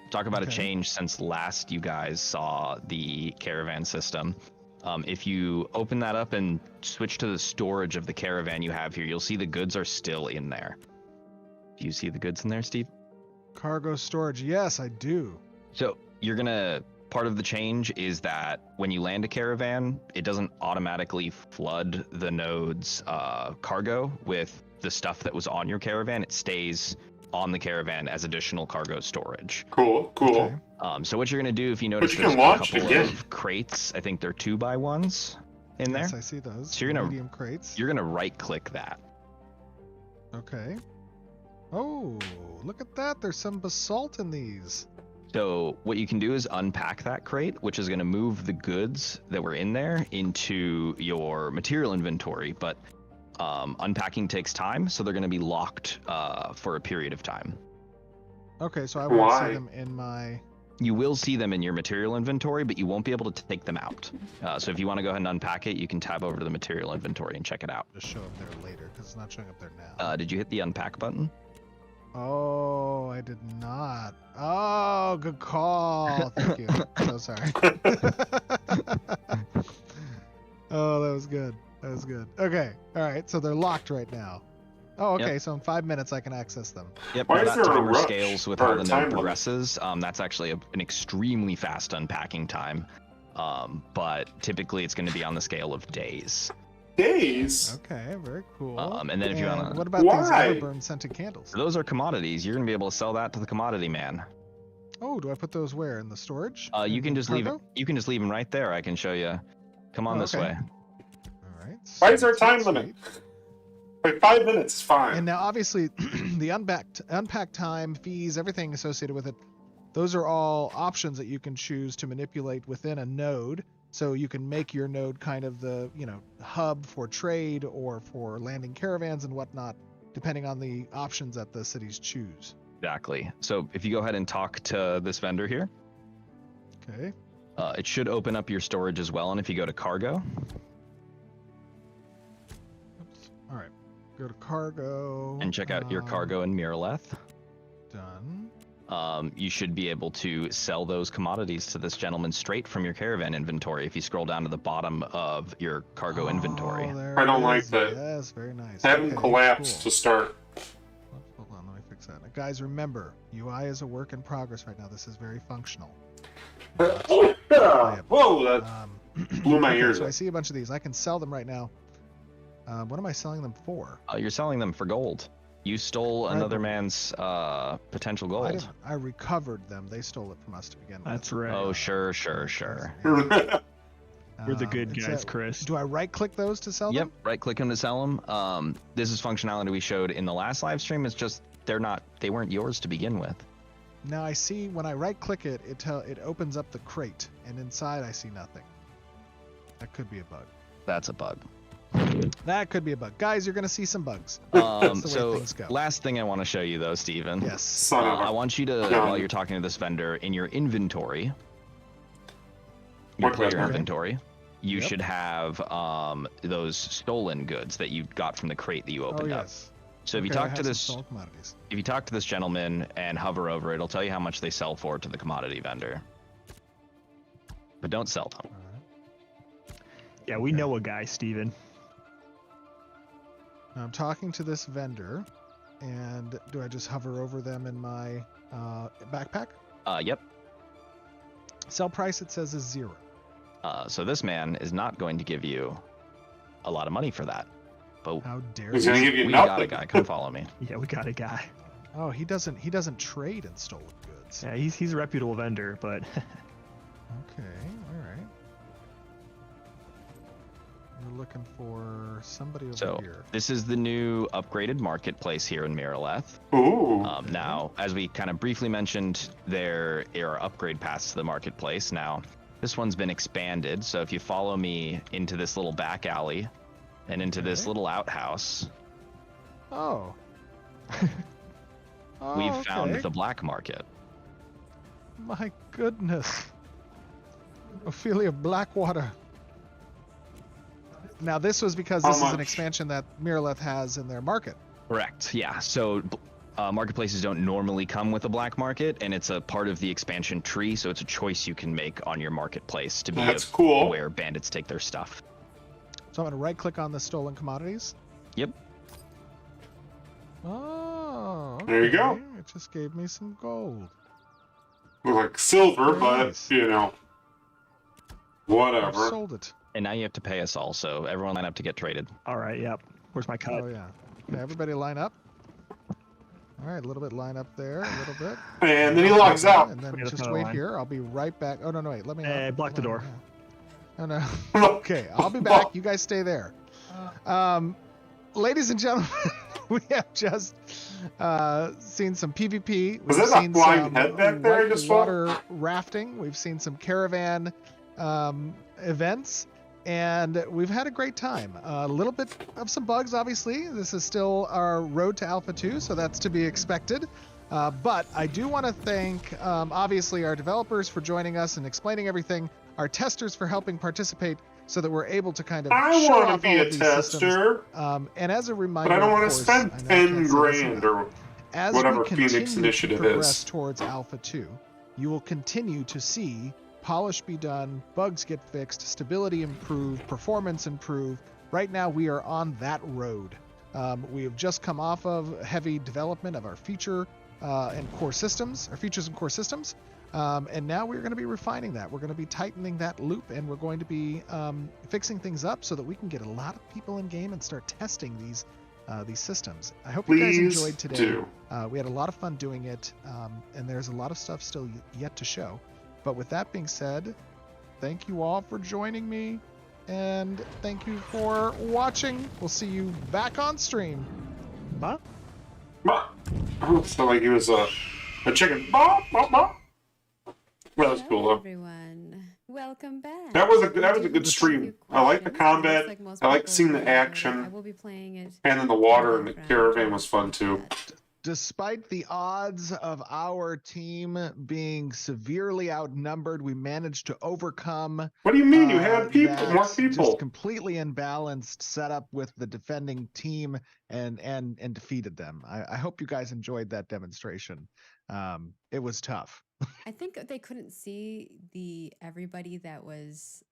Talk about a Okay. change since last you guys saw the caravan system. If you open that up and switch to the storage of the caravan you have here, you'll see the goods are still in there. Do you see the goods in there, Steve? Cargo storage. Yes, I do. So you're gonna, part of the change is that when you land a caravan, it doesn't automatically flood the node's cargo with the stuff that was on your caravan. It stays on the caravan as additional cargo storage. Cool, cool. Okay. So what you're gonna do, if you notice, you there's can a launch it couple again. of crates. I think they're 2x1s in there. Yes, I see those. So you're gonna- medium crates. You're gonna right-click that. Okay. Oh, look at that. There's some basalt in these. So what you can do is unpack that crate, which is going to move the goods that were in there into your material inventory. But unpacking takes time, so they're going to be locked for a period of time. Okay, so I won't Why? see them in my. You will see them in your material inventory, but you won't be able to take them out. So if you want to go ahead and unpack it, you can tab over to the material inventory and check it out. Just show up there later because it's not showing up there now. Did you hit the unpack button? Oh, I did not. Oh, good call. Thank you. So sorry. Oh, that was good. That was good. Okay. All right. So they're locked right now. Oh, okay. Yep. So in 5 minutes, I can access them. Yep, Why now is that there a timer rush scales with or how a the time node limit? progresses. That's actually an extremely fast unpacking time. But typically it's going to be on the scale of days. Days? Okay. Very cool. And then if you wanna- What about these Why? Everburn scented candles? So those are commodities. You're going to be able to sell that to the commodity man. Oh, do I put those where? In the storage? You In can just leave it. cargo? You can just leave them right there. I can show you. Come on Oh, this okay. way. All right. Why is there a sweet, time sweet. limit? Like 5 minutes is fine. And now, obviously, the unpack time, fees, everything associated with it, those are all options that you can choose to manipulate within a node. So you can make your node kind of the, hub for trade or for landing caravans and whatnot, depending on the options that the cities choose. Exactly. So if you go ahead and talk to this vendor here, Okay. it should open up your storage as well. And if you go to cargo, Oops. All right. Go to cargo. and check out your cargo in Miraleth. Done. You should be able to sell those commodities to this gentleman straight from your caravan inventory if you scroll down to the bottom of your cargo inventory. Oh, there I don't it like is. that. Yes, very nice. Have him Okay, collapse cool. to start. Hold on, let me fix that. Now, guys, remember, UI is a work in progress right now. This is very functional. Whoa, that blew my okay, ears so I out. see a bunch of these. I can sell them right now. What am I selling them for? You're selling them for gold. You stole Right, another but- man's potential I, gold. didn't, I recovered them. They stole it from us to begin with. That's right. Oh, sure. Sure. We're the good It's guys, Chris. Do I right-click those to sell Yep, them? right click them to sell them. This is functionality we showed in the last live stream. It's just they weren't yours to begin with. Now I see when I right-click it, it opens up the crate, and inside I see nothing. That could be a bug. That's a bug. That could be a bug. Guys, you're going to see some bugs. That's the way So things go. last thing I want to show you though, Steven. Yes. Son of I a... want you to, No. while you're talking to this vendor, in your inventory, your What player vendor? inventory, you Yep. should have those stolen goods that you got from the crate that you Oh, opened up. yes. So if you Okay, I talk have to some this, stolen commodities. if you talk to this gentleman and hover over, it'll tell you how much they sell for to the commodity vendor. But don't sell them. All right. Yeah, we know a guy, Steven. Now I'm talking to this vendor, and do I just hover over them in my backpack? Yep. Sell price, it says, is 0. So this man is not going to give you a lot of money for that. But How dare He's you? gonna give you we got a nothing. guy. Come follow me. Yeah, we got a guy. Oh, he doesn't trade in stolen goods. Yeah, he's a reputable vendor, but Okay, all right. We're looking for somebody over So here. this is the new upgraded marketplace here in Miraleth. Ooh. Now, as we kind of briefly mentioned, there are upgrade paths to the marketplace. Now, this one's been expanded. So if you follow me into this little back alley and into this Okay. little outhouse, Oh. Oh, we've okay. found the black market. My goodness. Ophelia Blackwater. Now, this was because How this is an much? expansion that Miraleth has in their market. Correct. Yeah. So marketplaces don't normally come with a black market, and it's a part of the expansion tree. So it's a choice you can make on your marketplace to be That's cool. where bandits take their stuff. So I'm going to right-click on the stolen commodities. Yep. Oh, There you go. okay. It just gave me some gold. Look like silver, Nice. but, you know, I've whatever. sold it. And now you have to pay us all. So everyone line up to get traded. all right, yep. Where's my cut? Oh, yeah. Okay, everybody line up. All right, a little bit line up there, a little bit. And then he logs out. And then Okay, that's just another wait line. here. I'll be right back. Oh, no, wait. Let me. Block the door. Oh, no. Okay, I'll be back. You guys stay there. Ladies and gentlemen, we have just seen some PvP. Was We've that a seen flying some head back there I just saw? water rafting. We've seen some caravan events, and we've had a great time. A little bit of some bugs, obviously. This is still our road to Alpha 2, so that's to be expected. But I do want to thank, obviously, our developers for joining us and explaining everything, our testers for helping participate so that we're able to kind of I show want to off be all a of these systems. tester, And as a reminder, but I don't of want to course, spend I know I 10 can't say this grand enough. or As whatever we continue Phoenix Initiative to progress is. towards Alpha 2, you will continue to see polish be done, bugs get fixed, stability improve, performance improve. Right now, we are on that road. We have just come off of heavy development of our feature and core systems, our features and core systems. And now we're going to be refining that. We're going to be tightening that loop, and we're going to be fixing things up so that we can get a lot of people in game and start testing these systems. I hope you guys please enjoyed today. do. We had a lot of fun doing it, and there's a lot of stuff still yet to show. But with that being said, thank you all for joining me, and thank you for watching. We'll see you back on stream. Bye. Bah. Oh, it sounded like he was a chicken. Bah, bah, bah. Well, that was cool Hello, though. everyone. Welcome back. That was a We good do have a stream. few I like the questions. combat. Looks most I like people seeing the enjoyed it. action. I will be playing it. And then the water in and the background. caravan was fun too. Despite the odds of our team being severely outnumbered, we managed to overcome What do you mean? You had people, that more just people. completely imbalanced setup with the defending team and defeated them. I hope you guys enjoyed that demonstration. It was tough. I think they couldn't see everybody that was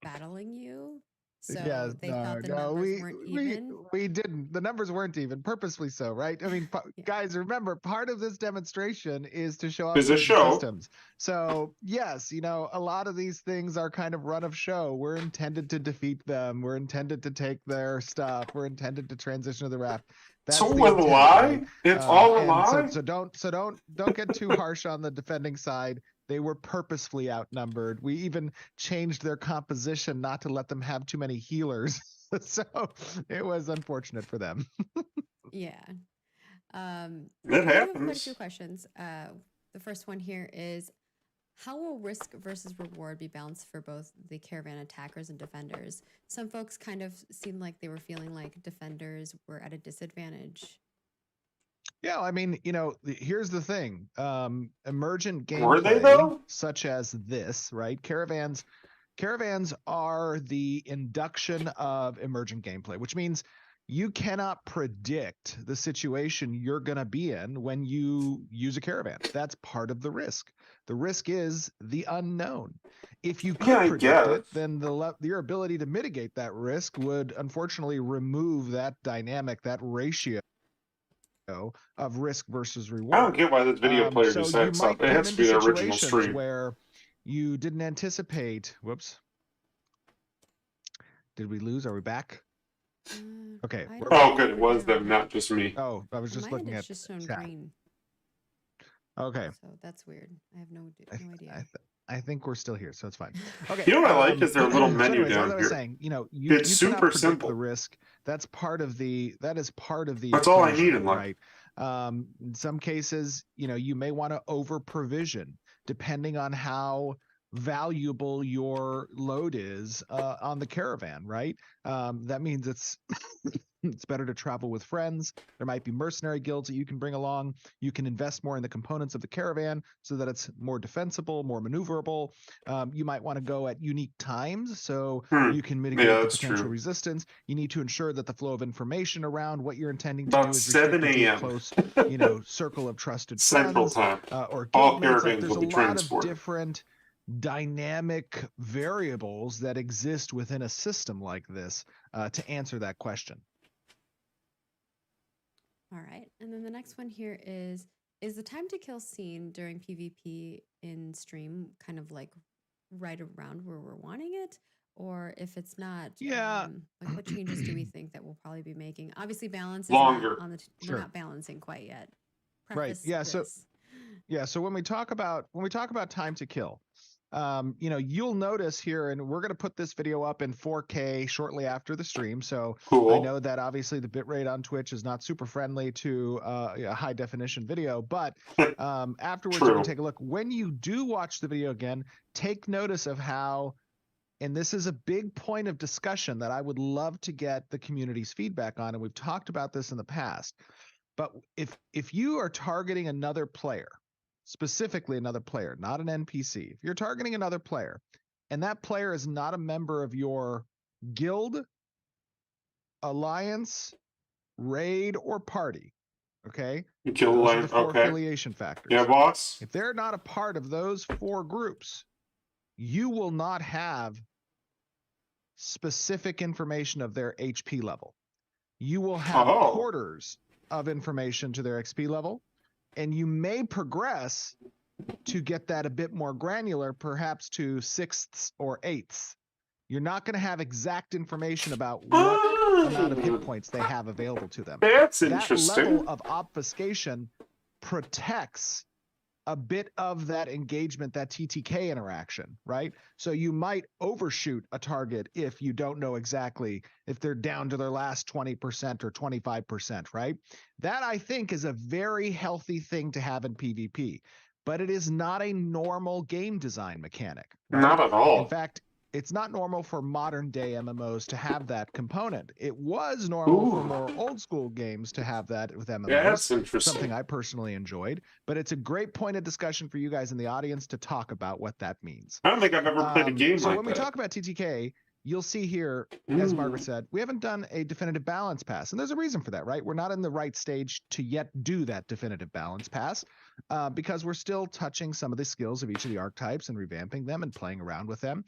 battling you, Yeah, so they thought the no, numbers weren't even. we didn't. The numbers weren't even, purposely so, right? I mean, Yeah. guys, remember, part of this demonstration is to show off Is a the show. systems. So yes, a lot of these things are kind of run of show. We're intended to defeat them. We're intended to take their stuff. We're intended to transition to the raft. That's So the it was a intent, lie? right? It's all a And lie? so don't get too harsh on the defending side. They were purposefully outnumbered. We even changed their composition not to let them have too many healers. So it was unfortunate for them. Yeah. It We do have quite a happens. few questions. The first one here is, how will risk versus reward be balanced for both the caravan attackers and defenders? Some folks kind of seemed like they were feeling like defenders were at a disadvantage. Yeah, I mean, here's the thing. Emergent Were they, gameplay, though? such as this, right? Caravans are the induction of emergent gameplay, which means you cannot predict the situation you're going to be in when you use a caravan. That's part of the risk. The risk is the unknown. If you could Yeah, I predict it, guess. then your ability to mitigate that risk would unfortunately remove that dynamic, that ratio of risk versus I don't reward. get why this video player So you decides might stuff. It come has to into be the original situations stream. where you didn't anticipate. Whoops. Did we lose? Are we back? Okay. I we're don't back. Oh, good. It was them, not just me. Oh, I was On just my end, looking it's at just shown chat. green, Okay. so that's weird. I have no idea. I think we're still here, so it's fine. Okay. You know what I like is their little so menu anyways, as down I was here. saying, you It's cannot super predict simple. the risk. That is part of the That's all I need equation, in life. right? In some cases, you may want to over provision depending on how valuable your load is on the caravan, right? That means it's it's better to travel with friends. There might be mercenary guilds that you can bring along. You can invest more in the components of the caravan so that it's more defensible, more maneuverable. You might want to go at unique times so you can mitigate Yeah, the that's potential true. resistance. You need to ensure that the flow of information around what you're intending to About do is 7 restricted to a a.m. close, circle of trusted Central friends Time. or All guildmates. Like caravans there's will a be lot of transported. different dynamic variables that exist within a system like this to answer that question. All right, and then the next one here is the time to kill scene during PvP in stream kind of like right around where we're wanting it? Or if it's not, Yeah. like what changes do we think that we'll probably be making? Obviously, balance is Longer. not on the. Sure. We're not balancing quite yet. Right. Preface Yeah. this. So when we talk about time to kill, you'll notice here, and we're going to put this video up in 4K shortly after the stream. So Cool. I know that obviously the bitrate on Twitch is not super friendly to a high definition video, but afterwards you True. can take a look. When you do watch the video again, take notice of how, and this is a big point of discussion that I would love to get the community's feedback on, and we've talked about this in the past. But if you are targeting another player, specifically another player, not an NPC, if you're targeting another player and that player is not a member of your guild, alliance, raid, or party, okay? You kill Those are line. the four Okay. affiliation factors. Yeah, boss. If they're not a part of those four groups, you will not have specific information of their HP level. You will have quarters of information to their XP level, and you may progress to get that a bit more granular, perhaps to sixths or eighths. You're not going to have exact information about what amount of hit points they have available to them. That's That interesting. level of obfuscation protects a bit of that engagement, that TTK interaction, right? So you might overshoot a target if you don't know exactly if they're down to their last 20% or 25%, right? That I think is a very healthy thing to have in PvP, but it is not a normal game design mechanic. Right? Not at all. In fact, it's not normal for modern day MMOs to have that component. It was normal for Ooh. more old school games to have that with MMOs. Yeah, that's interesting. Something I personally enjoyed, but it's a great point of discussion for you guys in the audience to talk about what that means. I don't think I've ever played a game So like when we that. talk about TTK, you'll see here, as Margaret Ooh. said, we haven't done a definitive balance pass. And there's a reason for that, right? We're not in the right stage to yet do that definitive balance pass because we're still touching some of the skills of each of the archetypes and revamping them and playing around with them.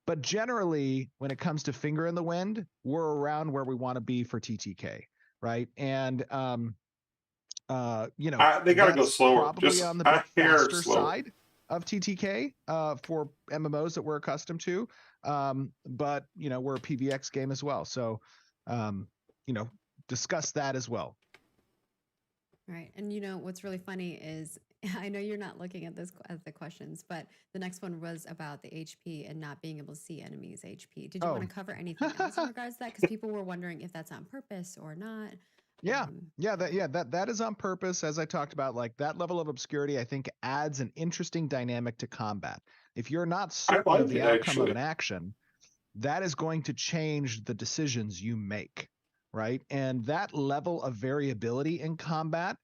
But generally, when it comes to finger in the wind, we're around where we want to be for TTK, right? And you know, They got to go that's slower, probably just on the a bit hair faster slower. side of TTK for MMOs that we're accustomed to. But you know, we're a PVX game as well, so you know, discuss that as well. Right. And you know what's really funny is I know you're not looking at this at the questions, but the next one was about the HP and not being able to see enemies' HP. Did you want to cover anything else in regards to that? Because people were wondering if that's on purpose or not. Yeah, that is on purpose. As I talked about, like that level of obscurity, I think adds an interesting dynamic to combat. If you're not certain like of the it, outcome of actually. an action, that is going to change the decisions you make, right? And that level of variability in combat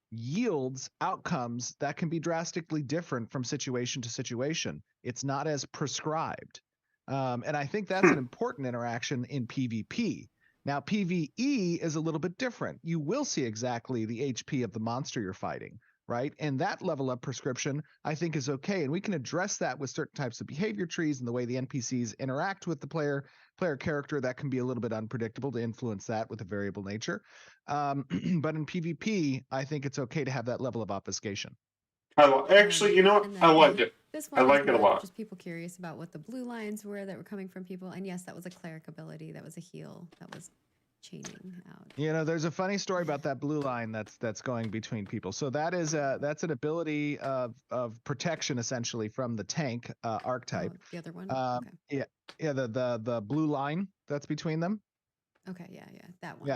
yields outcomes that can be drastically different from situation to situation. It's not as prescribed. And I think that's an important interaction in PvP. Now, PvE is a little bit different. You will see exactly the HP of the monster you're fighting, right? And that level of prescription, I think, is okay. And we can address that with certain types of behavior trees and the way the NPCs interact with the player character. That can be a little bit unpredictable to influence that with a variable nature. But in PvP, I think it's okay to have that level of obfuscation. Actually, you know what? And I then like it. this I one was like it a more lot. just people curious about what the blue lines were that were coming from people. And yes, that was a cleric ability. That was a heal that was chaining out. You know, there's a funny story about that blue line that's going between people. So that's an ability of protection essentially from the tank archetype. Oh, the other one. Okay. Yeah, the blue line that's between them. Okay. Yeah. That one.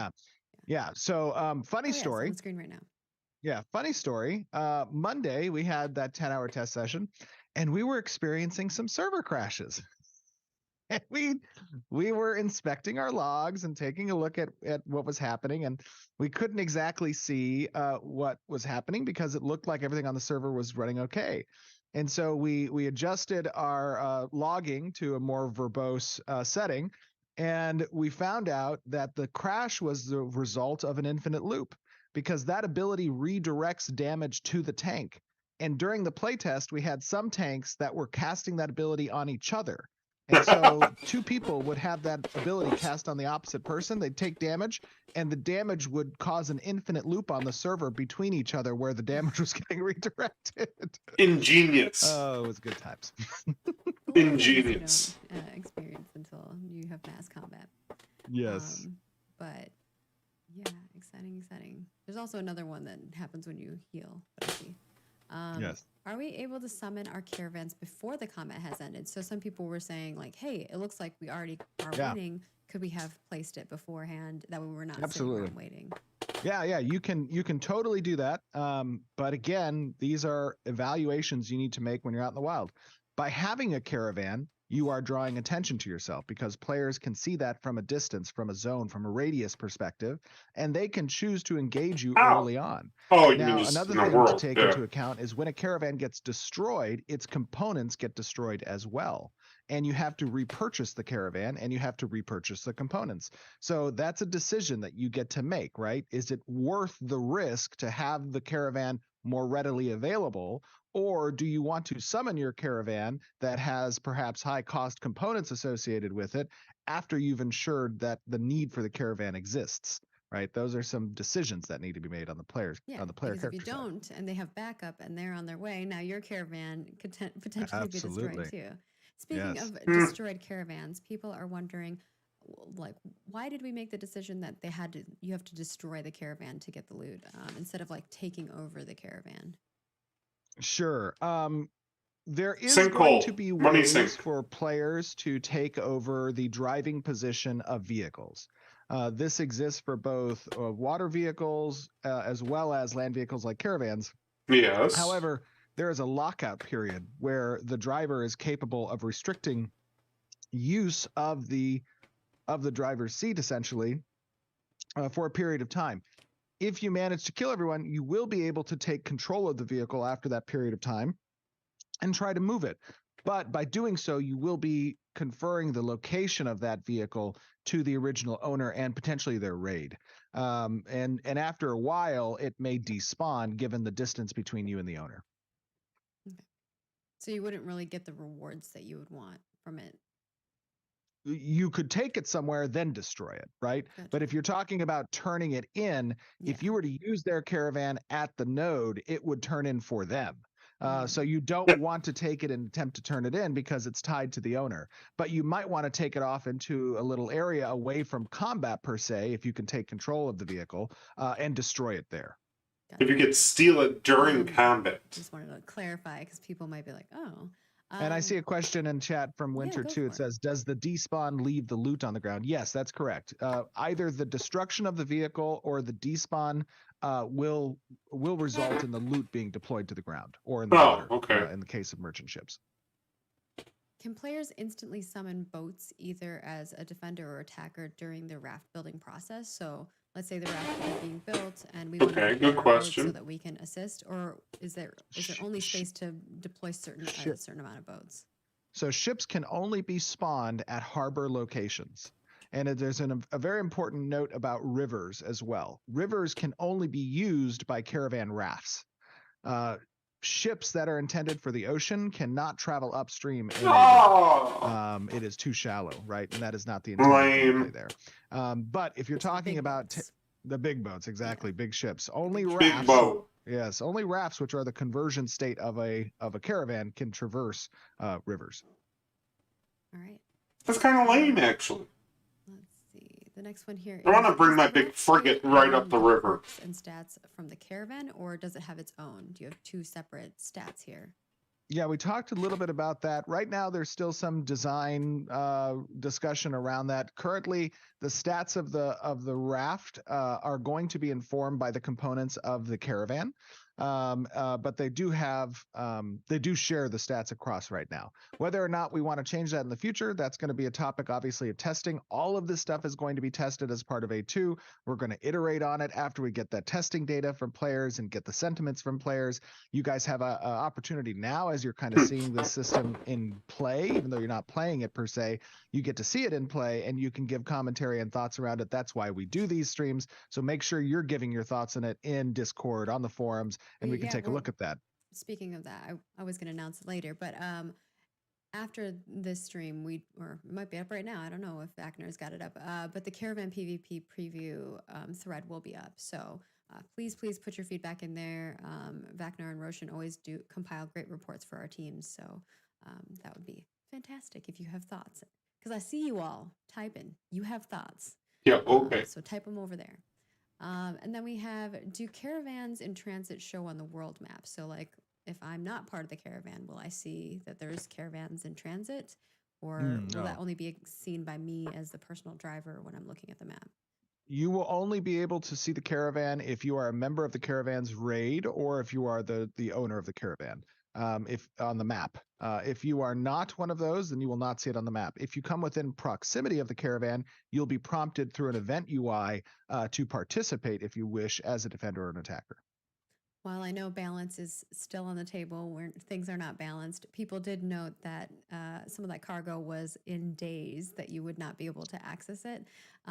Yeah. So funny Oh, yeah, it's story. on the screen right now. Yeah, funny story. Monday we had that 10-hour test session, and we were experiencing some server crashes. And we were inspecting our logs and taking a look at what was happening, and we couldn't exactly see what was happening because it looked like everything on the server was running okay. And so we adjusted our logging to a more verbose setting, and we found out that the crash was the result of an infinite loop because that ability redirects damage to the tank. And during the playtest, we had some tanks that were casting that ability on each other. And so two people would have that ability cast on the opposite person. They'd take damage, and the damage would cause an infinite loop on the server between each other where the damage was getting redirected. Ingenious. Oh, it was good times. Ingenious. You don't experience until you have mass combat. Yes. But yeah, exciting. There's also another one that happens when you heal. But I see. Yes. Are we able to summon our caravans before the combat has ended? So some people were saying like, hey, it looks like we already are winning. Could we have placed it beforehand? That way we're not sitting around waiting. Yeah, you can totally do that. But again, these are evaluations you need to make when you're out in the wild. By having a caravan, you are drawing attention to yourself because players can see that from a distance, from a zone, from a radius perspective, and they can choose to engage you early on. Oh, you Now, mean just another in the thing world. to take into account is when a caravan gets destroyed, its components get destroyed as well. And you have to repurchase the caravan and you have to repurchase the components. So that's a decision that you get to make, right? Is it worth the risk to have the caravan more readily available? Or do you want to summon your caravan that has perhaps high cost components associated with it after you've ensured that the need for the caravan exists? Right, those are some decisions that need to be made on the player because if you character don't side. And they have backup and they're on their way, now your caravan could potentially be destroyed too. Speaking of destroyed caravans, people are wondering, like, why did we make the decision that you have to destroy the caravan to get the loot instead of like taking over the caravan? Sure. There is going to be ways for players to take over the driving position of vehicles. This exists for both water vehicles as well as land vehicles like caravans. Yes. However, there is a lockout period where the driver is capable of restricting use of the driver's seat essentially for a period of time. If you manage to kill everyone, you will be able to take control of the vehicle after that period of time and try to move it. But by doing so, you will be conferring the location of that vehicle to the original owner and potentially their raid. And after a while, it may despawn given the distance between you and the owner. So you wouldn't really get the rewards that you would want from it. You could take it somewhere, then destroy it, right? Gotcha. But if you're talking about turning it in, if you were to use their caravan at the node, it would turn in for them. So you don't want to take it and attempt to turn it in because it's tied to the owner. But you might want to take it off into a little area away from combat per se, if you can take control of the vehicle and destroy it there. If you could steal it during combat. Just wanted to clarify because people might be like, oh. And I see a question in chat from Winter too. It says, does the despawn leave the loot on the ground? Yes, that's correct. Either the destruction of the vehicle or the despawn will result in the loot being deployed to the ground or in the water. Okay. In the case of merchant ships. Can players instantly summon boats either as a defender or attacker during the raft building process? So let's say the raft is being built and we want to good question. so that we can assist, or is there only space to deploy a certain amount of boats? So ships can only be spawned at harbor locations. And there's a very important note about rivers as well. Rivers can only be used by caravan rafts. Ships that are intended for the ocean cannot travel upstream. It is too shallow, right? And that is not the intended gameplay there. But if you're talking about the big boats, exactly, big ships, only rafts. Big boat. Yes, only rafts, which are the conversion state of a caravan, can traverse rivers. All right. That's kind of lame, actually. Let's see. The next one here. I want to bring my big frigate right up the river. And stats from the caravan, or does it have its own? Do you have two separate stats here? Yeah, we talked a little bit about that. Right now, there's still some design discussion around that. Currently, the stats of the raft are going to be informed by the components of the caravan. But they do share the stats across right now. Whether or not we want to change that in the future, that's going to be a topic, obviously, of testing. All of this stuff is going to be tested as part of A2. We're going to iterate on it after we get that testing data from players and get the sentiments from players. You guys have an opportunity now, as you're kind of seeing the system in play, even though you're not playing it per se, you get to see it in play and you can give commentary and thoughts around it. That's why we do these streams. So make sure you're giving your thoughts on it in Discord, on the forums, and we can take a look at that. Speaking of that, I was going to announce it later, but after this stream, or it might be up right now. I don't know if Vacner's got it up, but the Caravan PvP preview thread will be up. So please put your feedback in there. Vacner and Roshan always do compile great reports for our teams. So that would be fantastic if you have thoughts. Because I see you all typing. You have thoughts. Yeah, okay. So type them over there. And then we have, do caravans in transit show on the world map? So like, if I'm not part of the caravan, will I see that there's caravans in transit? Or will that only be seen by me as the personal driver when I'm looking at the map? You will only be able to see the caravan if you are a member of the caravan's raid or if you are the owner of the caravan. If on the map. If you are not one of those, then you will not see it on the map. If you come within proximity of the caravan, you'll be prompted through an event UI to participate if you wish as a defender or an attacker. While I know balance is still on the table where things are not balanced, people did note that some of that cargo was in days that you would not be able to access it.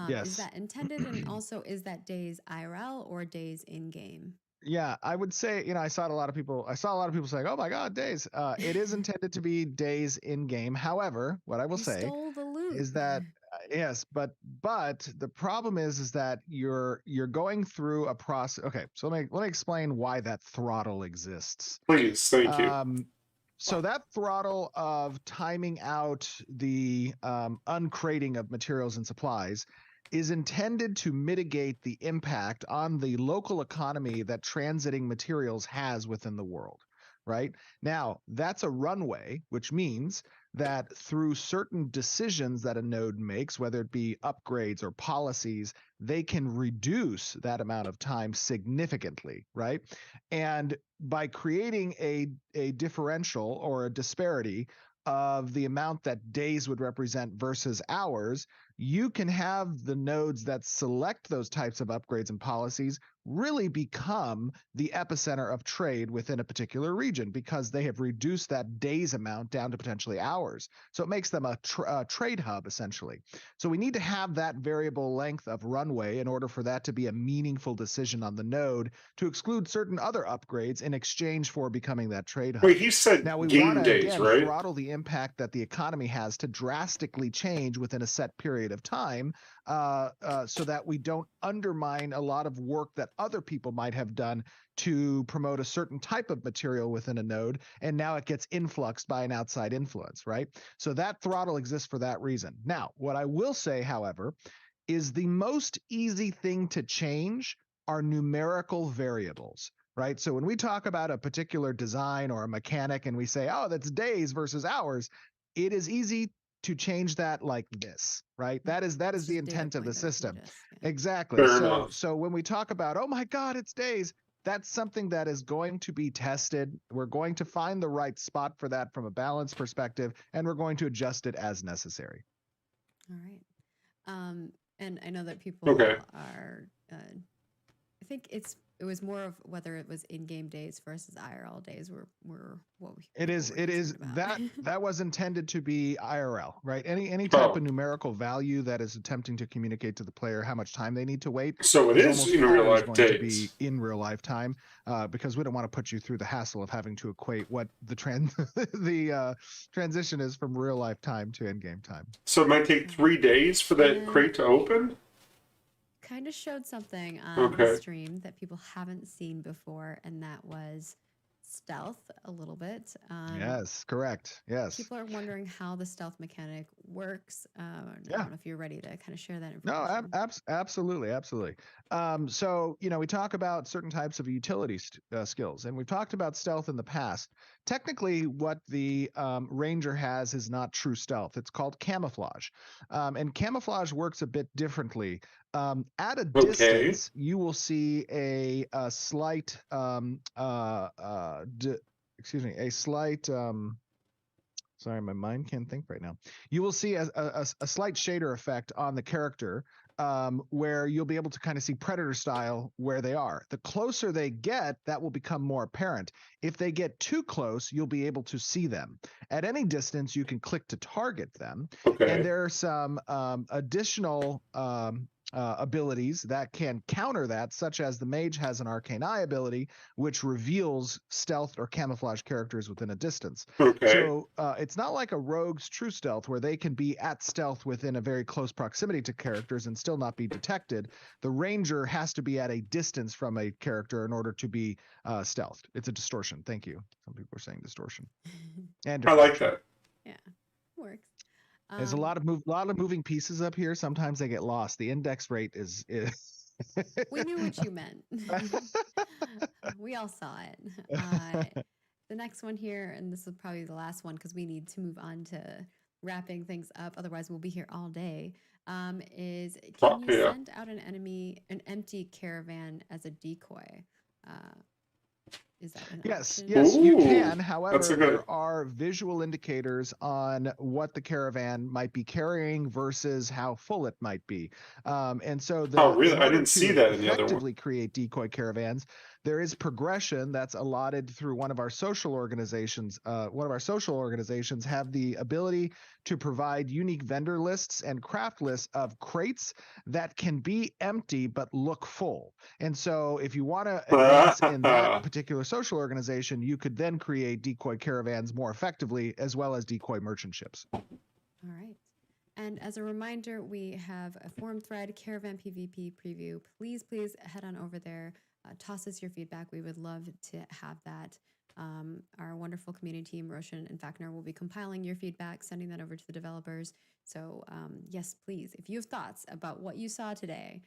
Yes. Is that intended? And also, is that days IRL or days in-game? Yeah, I would say, I saw a lot of people saying, "Oh my God, days." It is intended to be days in game. However, what I will say stole the loot. is that yes, but the problem is that you're going through a process. Okay, so let me explain why that throttle exists. Please, thank you. So that throttle of timing out the uncrating of materials and supplies is intended to mitigate the impact on the local economy that transiting materials has within the world, right? Now, that's a runway, which means that through certain decisions that a node makes, whether it be upgrades or policies, they can reduce that amount of time significantly, right? And by creating a differential or a disparity of the amount that days would represent versus hours, you can have the nodes that select those types of upgrades and policies really become the epicenter of trade within a particular region because they have reduced that days amount down to potentially hours. So it makes them a trade hub essentially. So we need to have that variable length of runway in order for that to be a meaningful decision on the node to exclude certain other upgrades in exchange for becoming that trade hub. Wait, he said Now we game want to days, again right? throttle the impact that the economy has to drastically change within a set period of time, so that we don't undermine a lot of work that other people might have done to promote a certain type of material within a node, and now it gets influxed by an outside influence, right? So that throttle exists for that reason. Now, what I will say, however, is the most easy thing to change are numerical variables. Right. So when we talk about a particular design or a mechanic and we say, oh, that's days versus hours, it is easy to change that like this, right? That is It's the just data intent of the pointers and system. just, yeah. Exactly. Fair So enough. so when we talk about, oh my God, it's days, that's something that is going to be tested. We're going to find the right spot for that from a balance perspective, and we're going to adjust it as necessary. All right. And I know that people Okay. are. I think it was more of whether it was in-game days versus IRL days were what we. It is concerned about. that was intended to be IRL, right? Any type Oh. of numerical value that is attempting to communicate to the player how much time they need to wait So it is is almost in real always life going to days. be in real life time, because we don't want to put you through the hassle of having to equate what the transition is from real life time to in-game time. So it might take 3 days for that Yeah. crate to open? Kind of showed something on Okay. the stream that people haven't seen before, and that was stealth a little bit. Yes, correct. Yes. People are wondering how the stealth mechanic works. I Yeah. don't know if you're ready to kind of share that No, information. absolutely. So, we talk about certain types of utility skills, and we've talked about stealth in the past. Technically, what the ranger has is not true stealth. It's called camouflage. And camouflage works a bit differently. At a Okay. distance, you will see a slight, a slight, sorry, my mind can't think right now. You will see a slight shader effect on the character, where you'll be able to kind of see predator style where they are. The closer they get, that will become more apparent. If they get too close, you'll be able to see them. At any distance, you can click to target them. Okay. And there are some additional abilities that can counter that, such as the mage has an arcane eye ability, which reveals stealth or camouflage characters within a distance. Okay. So it's not like a rogue's true stealth where they can be at stealth within a very close proximity to characters and still not be detected. The ranger has to be at a distance from a character in order to be stealthed. It's a distortion. Thank you. Some people are saying distortion. And I like diffraction. that. Yeah, works. There's a lot of moving pieces up here. Sometimes they get lost. The index rate is We knew what you meant. We all saw it. The next one here, and this is probably the last one because we need to move on to wrapping things up. Otherwise, we'll be here all day. Is can you Yeah. send out an empty caravan as a decoy? Is that an Yes, option? yes, you Ooh, can. that's However, a good- there are visual indicators on what the caravan might be carrying versus how full it might be. And so Oh, really? in I order didn't see to that in the other one. effectively create decoy caravans, there is progression that's allotted through one of our social organizations. One of our social organizations have the ability to provide unique vendor lists and craft lists of crates that can be empty but look full. And so if you want to advance in that particular social organization, you could then create decoy caravans more effectively, as well as decoy merchant ships. All right. And as a reminder, we have a forum thread, Caravan PvP preview. Please head on over there. Toss us your feedback. We would love to have that. Our wonderful community team, Roshan and Fakner, will be compiling your feedback, sending that over to the developers. So yes, please, if you have thoughts about what you saw today,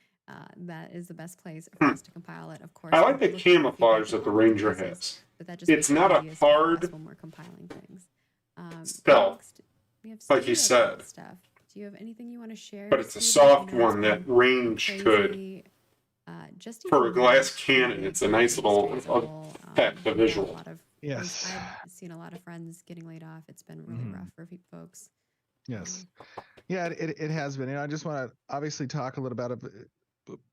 that is the best place for us to compile it. Of course, I like we'll the look for your camouflage feedback that in the all ranger cases, has. but that just It's makes it not a easiest for us hard when we're compiling things. stealth, Next, we have like you stereotype said. stuff. Do you have anything you want to share? But it's a Steven? I soft know it's one that been range could. crazy, just For even a glass month cannon, lately it's a for nice the little industry as a whole. effect, a We got visual. a lot of Yes. I've seen a lot of friends getting laid off. It's been really rough for folks. Yes. Um, Yeah, it has been. I just want to obviously talk a little about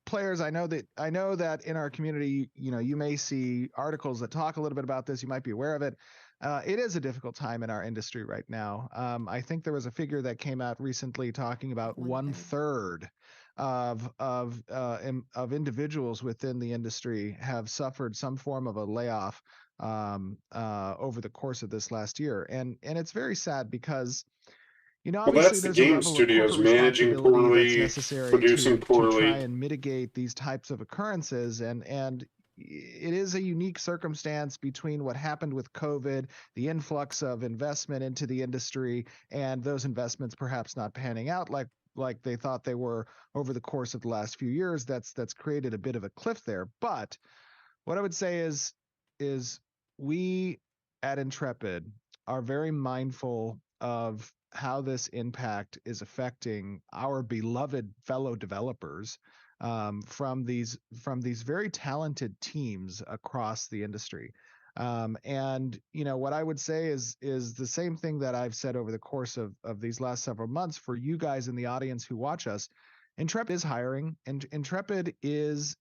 players. I know that in our community, you may see articles that talk a little bit about this. You might be aware of it. It is a difficult time in our industry right now. I think there was a figure that came out recently talking about 1/3 of individuals within the industry have suffered some form of a layoff over the course of this last year, and it's very sad because Well, obviously that's the there's a game level of studios corporate managing responsibility that's poorly, necessary producing to try poorly. and mitigate these types of occurrences, and it is a unique circumstance between what happened with COVID, the influx of investment into the industry, and those investments perhaps not panning out like they thought they were over the course of the last few years. That's created a bit of a cliff there. But what I would say is we at Intrepid are very mindful of how this impact is affecting our beloved fellow developers from these very talented teams across the industry. And what I would say is the same thing that I've said over the course of these last several months for you guys in the audience who watch us. Intrepid is hiring, and Intrepid is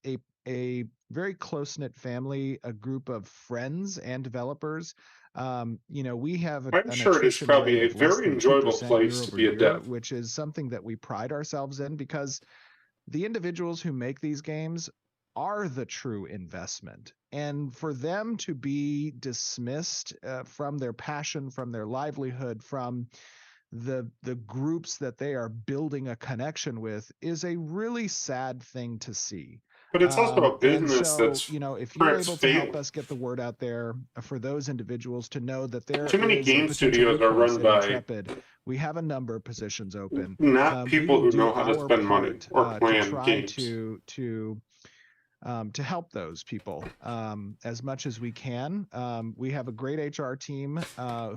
a very close-knit family, a group of friends and developers. We have I'm an sure it is attrition probably rate a of less very than enjoyable 2% year place to over be a year, dev. which is something that we pride ourselves in because the individuals who make these games are the true investment. And for them to be dismissed from their passion, from their livelihood, from the groups that they are building a connection with is a really sad thing to see. But it's also a And business so, that's if you're perhaps able to help failing. us get the word out there for those individuals to know that there Too many is a game potential studios are recruits run at by Intrepid, we have a number of positions open. not We people will who do know how to our spend money part or to plan try games. to help those people as much as we can. We have a great HR team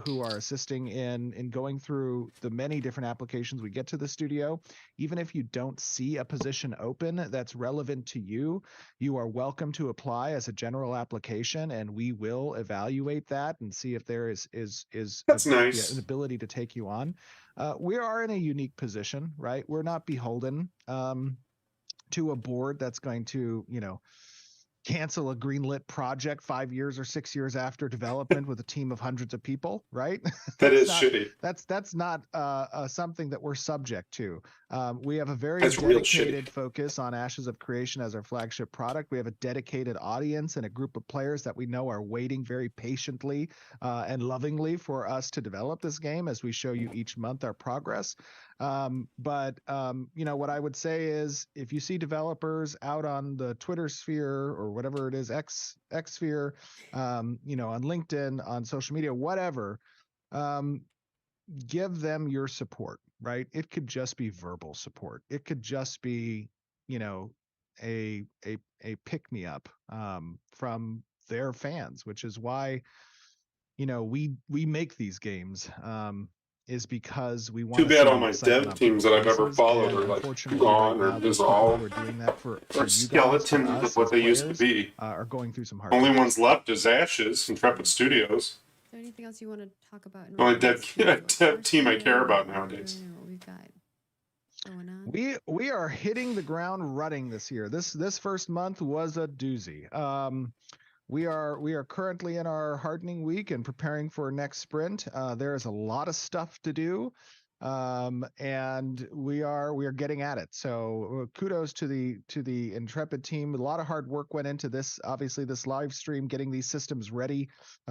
who are assisting in going through the many different applications we get to the studio. Even if you don't see a position open that's relevant to you, you are welcome to apply as a general application, and we will evaluate that and see if there is That's an nice. ability to take you on. We are in a unique position, right? We're not beholden to a board that's going to, cancel a greenlit project 5 years or 6 years after development with a team of hundreds of people, right? That is not shitty. that's not something that we're subject to. We have a very That's real dedicated shitty. focus on Ashes of Creation as our flagship product. We have a dedicated audience and a group of players that we know are waiting very patiently and lovingly for us to develop this game as we show you each month our progress. But what I would say is if you see developers out on the Twitter sphere or whatever it is, X sphere, on LinkedIn, on social media, whatever, give them your support, right? It could just be verbal support. It could just be, a pick me up from their fans, which is why, we make these games. Is because we want Too to bad see all the my excitement dev on teams people's that I've ever faces, followed and are like unfortunately, right gone or now, those people who dissolved are doing that for or you guys, for skeletons of us what as they used to players, be. are going through some hard Only times. ones left is Ashes, Intrepid Studios. Is there anything else you want to talk about in Only regards dev to our team I care studio, about what we're nowadays. doing, or what we've got going on? We are hitting the ground running this year. This first month was a doozy. We are currently in our hardening week and preparing for next sprint. There is a lot of stuff to do, and we are getting at it. So kudos to the Intrepid team. A lot of hard work went into this. Obviously, this live stream, getting these systems ready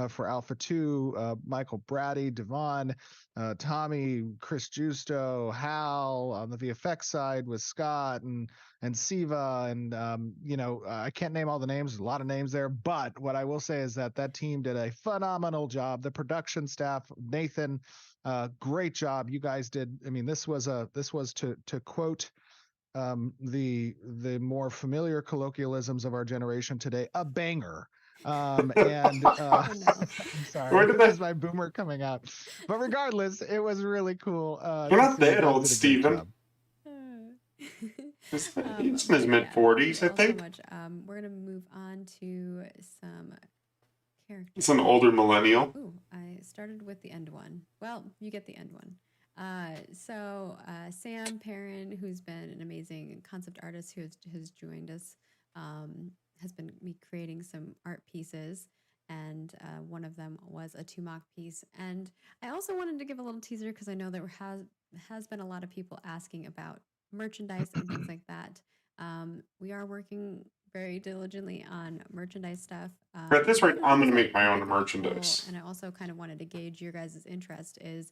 for Alpha 2. Michael Brady, Devon, Tommy, Chris Justo, Hal on the VFX side with Scott and Siva, and I can't name all the names. There's a lot of names there, but what I will say is that team did a phenomenal job. The production staff, Nathan, great job. You guys did. I mean, this was to quote the more familiar colloquialisms of our generation today, a banger. And Oh, no. I'm sorry, Where did this that? is my boomer coming out. But regardless, it was really cool. We're to not see. You that guys old, did a great Steven. job. He's But in his yeah, mid-40s, I thank you all think. so much. We're gonna move on to some character. It's an older millennial. Ooh, I started with the end one. Well, you get the end one. Sam Perrin, who's been an amazing concept artist who has joined us, has been creating some art pieces, and one of them was a Tumok piece. And I also wanted to give a little teaser because I know there has been a lot of people asking about merchandise and things like that. We are working very diligently on merchandise stuff. At this rate, one of the I'm things gonna that make my I own think would be cool, merchandise. and I also kind of wanted to gauge your guys' interest is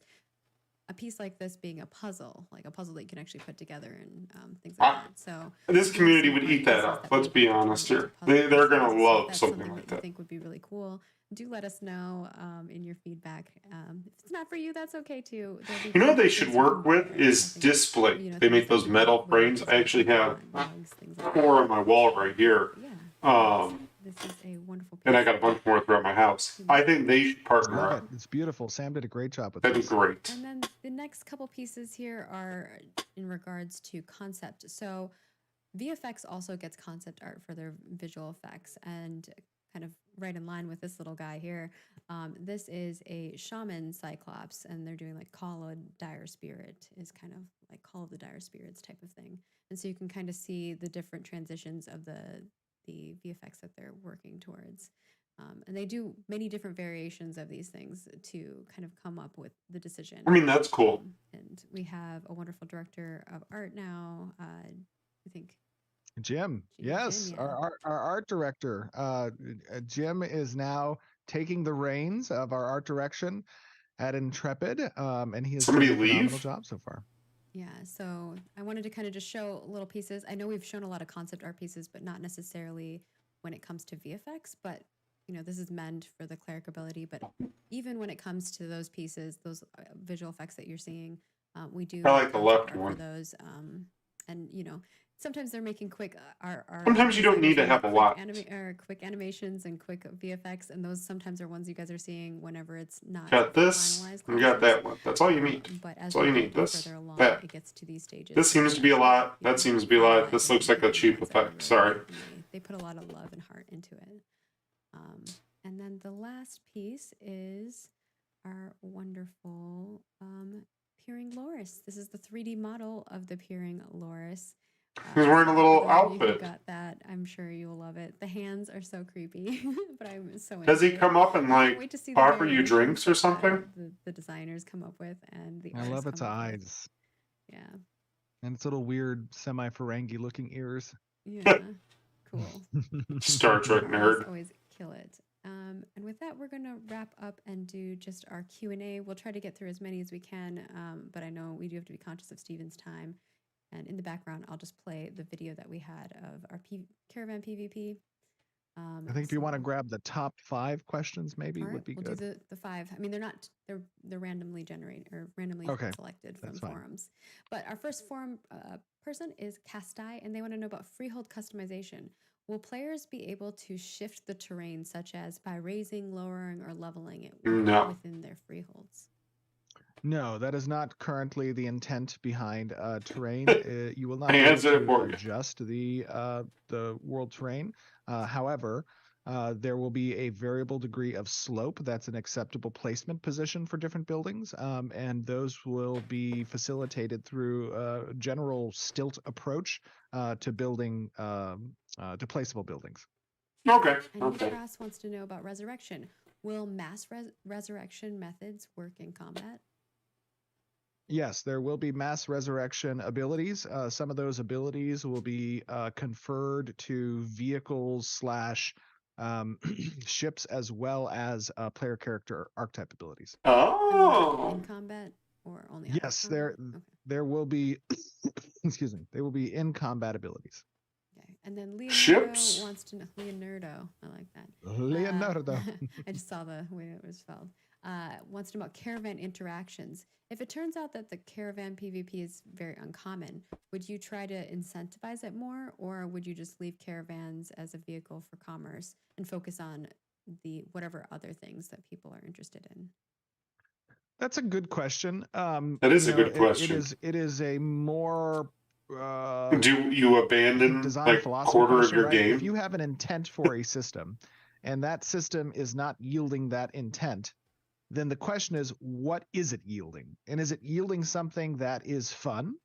a piece like this being a puzzle that you can actually put together and things like that. So This we have community some would art eat that pieces up. that Let's we be hope to turn honest into here. puzzle They're gonna pieces. So if love that's something something like that you that. think would be really cool, do let us know in your feedback. If it's not for you, that's okay too. There'll be You know what they things should you can work with buy. I is think, display. They things make that those can metal help with frames. I actually have mugs, things like 4 that. on my wall right here. Yeah. Um, This is a wonderful piece. and I got a bunch more throughout my house. I think they should partner Love up. it. It's beautiful. Sam did a great job with That'd be this. great. And then the next couple pieces here are in regards to concept. So VFX also gets concept art for their visual effects, and kind of right in line with this little guy here. This is a shaman cyclops, and they're doing like Call of Dire Spirit is kind of like Call of the Dire Spirits type of thing. And so you can kind of see the different transitions of the VFX that they're working towards. And they do many different variations of these things to kind of come up with the decision. I mean, that's cool. And we have a wonderful director of art now. I think Jim, yes, Jim, yeah. our art director. Jim is now taking the reins of our art direction at Intrepid, and he has Somebody done a phenomenal leave? job so far. Yeah, so I wanted to kind of just show little pieces. I know we've shown a lot of concept art pieces, but not necessarily when it comes to VFX. But this is meant for the cleric ability. But even when it comes to those pieces, those visual effects that you're seeing, we do. I like the concept left art one. for those. And sometimes they're making quick. Our Sometimes you don't need to have a lot. Quick animations and quick VFX, and those sometimes are ones you guys are seeing whenever it's not Got this. finalized. You got classes. that one. That's all you need. But as That's all you we need. get This, further along, that. it gets to these stages. This seems to be a lot. That seems to be a lot. This looks like a cheap effect. Sorry. They put a lot of love and heart into it. And then the last piece is our wonderful Peering Loris. This is the 3D model of the Peering Loris. He's wearing a little for those of you who outfit. got that. I'm sure you will love it. The hands are so creepy, but I'm so into Has he it. come up and I can't wait to see the offer you variations drinks or that, something? the designers come up with and the I artists love its come up with. eyes Yeah. and its little weird semi-Ferengi looking ears. Yeah. Cool. Star Trek nerd. Always kill it. And with that, we're going to wrap up and do just our Q&A. We'll try to get through as many as we can, but I know we do have to be conscious of Steven's time. And in the background, I'll just play the video that we had of our Caravan PvP. I think if you want to grab the top 5 questions, maybe would be we'll good. do the 5. I mean, they're randomly generated or randomly selected from forums. But our first forum person is Castai, and they want to know about freehold customization. Will players be able to shift the terrain, such as by raising, lowering, or leveling it within their freeholds? No, that is not currently the intent behind terrain. You will not be able to adjust the world terrain. However, there will be a variable degree of slope. That's an acceptable placement position for different buildings, and those will be facilitated through a general stilt approach to building to placeable buildings. Okay. And Cross wants to know about resurrection. Will mass resurrection methods work in combat? Yes, there will be mass resurrection abilities. Some of those abilities will be conferred to vehicles / ships, as well as player character archetype abilities. Oh. In combat or only? Yes, there will be. Excuse me. They will be in combat abilities. Okay, and then Ships? wants to know. Leonardo, I like that. Leonardo. I just saw the way it was spelled. Wants to know about caravan interactions. If it turns out that the caravan PvP is very uncommon, would you try to incentivize it more, or would you just leave caravans as a vehicle for commerce and focus on the whatever other things that people are interested in? That's a good question. That is a good question. It is a more do you abandon design like philosophy quarter question, of your right? game? If you have an intent for a system and that system is not yielding that intent, then the question is, what is it yielding? And is it yielding something that is fun?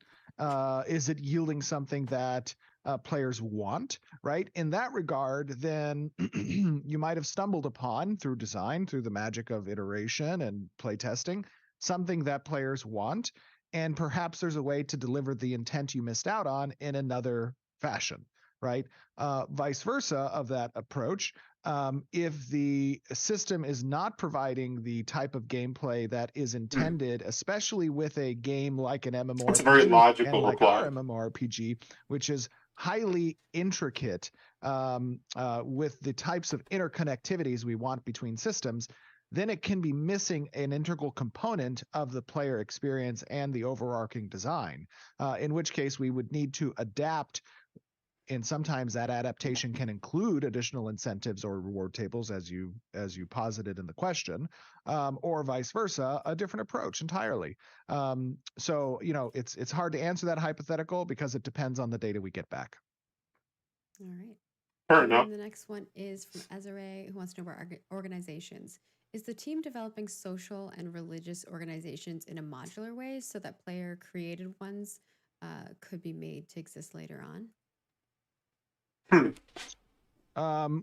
Is it yielding something that players want, right? In that regard, then you might have stumbled upon through design, through the magic of iteration and play testing, something that players want. And perhaps there's a way to deliver the intent you missed out on in another fashion, right? Vice versa of that approach. If the system is not providing the type of gameplay that is intended, especially with a game like an MMORPG, That's a very logical and like reply. our MMORPG, which is highly intricate with the types of interconnectivities we want between systems, then it can be missing an integral component of the player experience and the overarching design, in which case we would need to adapt. And sometimes that adaptation can include additional incentives or reward tables, as you posited in the question, or vice versa, a different approach entirely. So it's hard to answer that hypothetical because it depends on the data we get back. All right. Fair And enough. then the next one is from Ezere, who wants to know about organizations. Is the team developing social and religious organizations in a modular way so that player-created ones could be made to exist later on?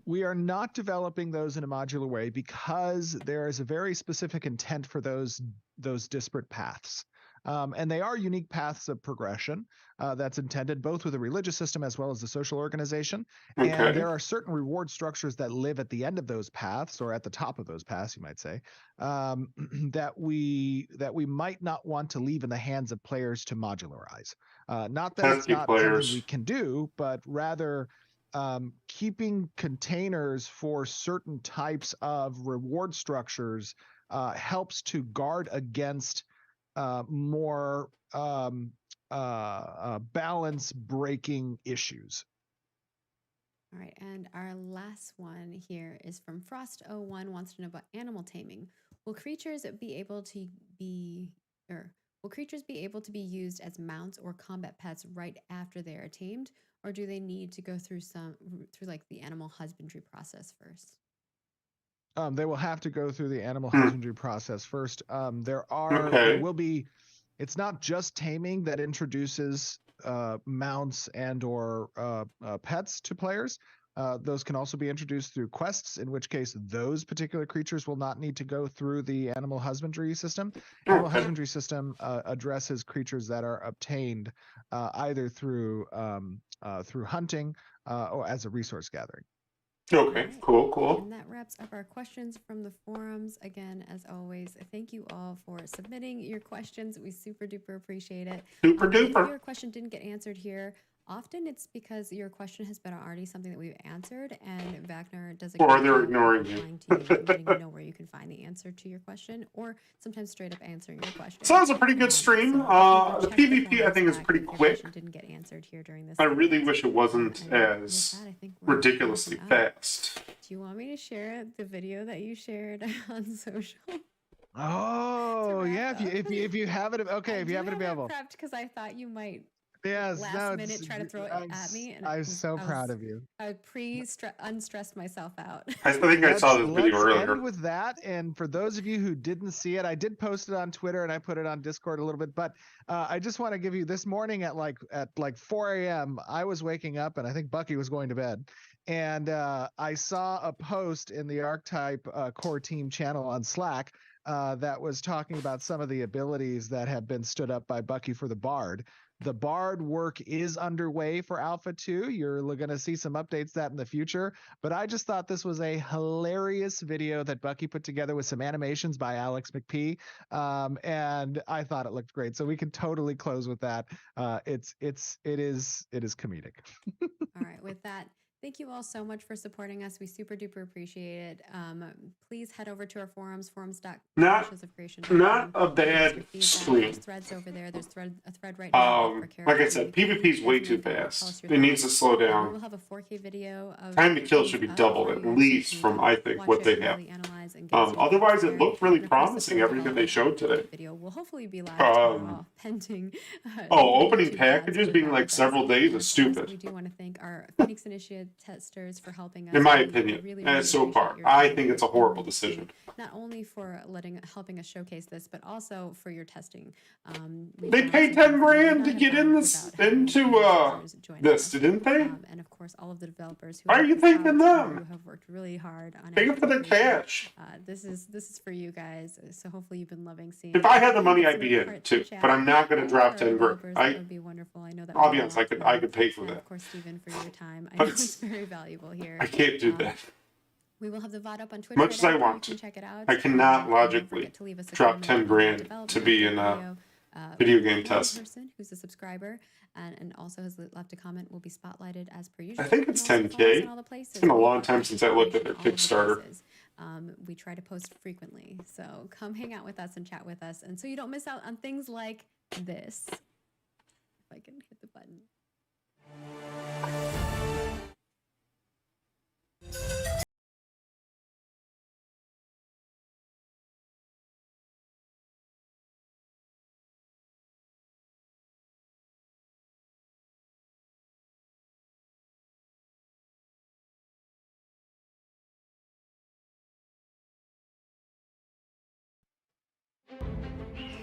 We are not developing those in a modular way because there is a very specific intent for those disparate paths. And they are unique paths of progression that's intended both with the religious system as well as the social organization. Okay. And there are certain reward structures that live at the end of those paths, or at the top of those paths, you might say, that we might not want to leave in the hands of players to modularize. Not that it's Pesky not players. something we can do, but rather keeping containers for certain types of reward structures helps to guard against more balance breaking issues. All right, and our last one here is from Frost01, wants to know about animal taming. Will creatures be able to be used as mounts or combat pets right after they are tamed, or do they need to go through like the animal husbandry process first? They will have to go through the animal husbandry process first. There will be. It's not just taming that introduces mounts and or pets to players. Those can also be introduced through quests, in which case those particular creatures will not need to go through the animal husbandry system. Animal husbandry system addresses creatures that are obtained either through hunting or as a resource gathering. Okay, cool. And that wraps up our questions from the forums. Again, as always, thank you all for submitting your questions. We super duper appreciate it. Super If duper. your question didn't get answered here, often it's because your question has been already something that we've answered, and Wagner does a Or great they're job of ignoring you. replying to you and letting you know where you can find the answer to your question, or sometimes straight up answering your question. So that was a pretty good stream. So The check the PvP I think is forums pretty back if your quick. question didn't get answered here during this I really event. wish it wasn't And with as that, I think we're ridiculously wrapping up. fast. Do you want me to share the video that you shared on social? Oh yeah, wrap if you have it, okay, if you have it available. prepped because I thought you might Yes, last minute try to throw it at me, and I'm so proud of you. I unstressed myself out. I think I saw this video Let's earlier. end with that. And for those of you who didn't see it, I did post it on Twitter and I put it on Discord a little bit. But I just want to give you this morning at like 4 a.m. I was waking up and I think Bucky was going to bed. And I saw a post in the Archetype core team channel on Slack that was talking about some of the abilities that have been stood up by Bucky for the Bard. The Bard work is underway for Alpha 2. You're going to see some updates that in the future. But I just thought this was a hilarious video that Bucky put together with some animations by Alex McPhee. And I thought it looked great. So we can totally close with that. It is comedic. All right, with that, thank you all so much for supporting us. We super duper appreciate it. Please head over to our forums, forums.creation.com. Not a bad stream. There's threads over there. There's a thread right now. For Like I Caravan. said, You can PvP is way definitely too tell fast. us your It needs to thoughts. slow We down. will have a 4K video of Time to kill should be things up doubled for at you so least you from can I think watch what it they and have. really analyze finalize and get Otherwise, it there. looked really And of course, the promising, full everything they showed development today. video will hopefully be live Um, tomorrow, pending. opening YouTube gods packages work being out like with us. several days And is of course, stupid. we do want to thank our Phoenix Initiative testers for helping us. In my We opinion, really, and really so far, appreciate your I time think it's a and horrible your decision. team, not only for helping us showcase this, but also for your testing. We They found paid some 10 things that we would grand not to have get in found this without having into users join this, us. didn't they? And of course, all of the developers who Why are have you helped thanking out, them? who have worked really hard on Pay it. for the cash. This is for you guys. So hopefully you've been loving seeing. If I had the you money, get I'd some be in hearts too. chat. But I'm not going to For drop our 10 grand. developers, that would be wonderful. I know that I'll would be mean a honest, lot to I them. could pay for And that. of course, Stephen, for your time. I But know it's- it's very valuable here. I can't do that. We will have the VOD up on Twitter. Much right as I after, want you can to. check it out. I cannot And don't logically forget to leave us a drop comment 10 on the grand development to of be the in a video. video game One test. person who's a subscriber and also has left a comment will be spotlighted as per usual. I think it's And also follow us 10K. in all the places. It's been a We long put time out since I looked at their information all over the Kickstarter. places. We try to post frequently, so come hang out with us and chat with us, and so you don't miss out on things like this. If I can hit the button.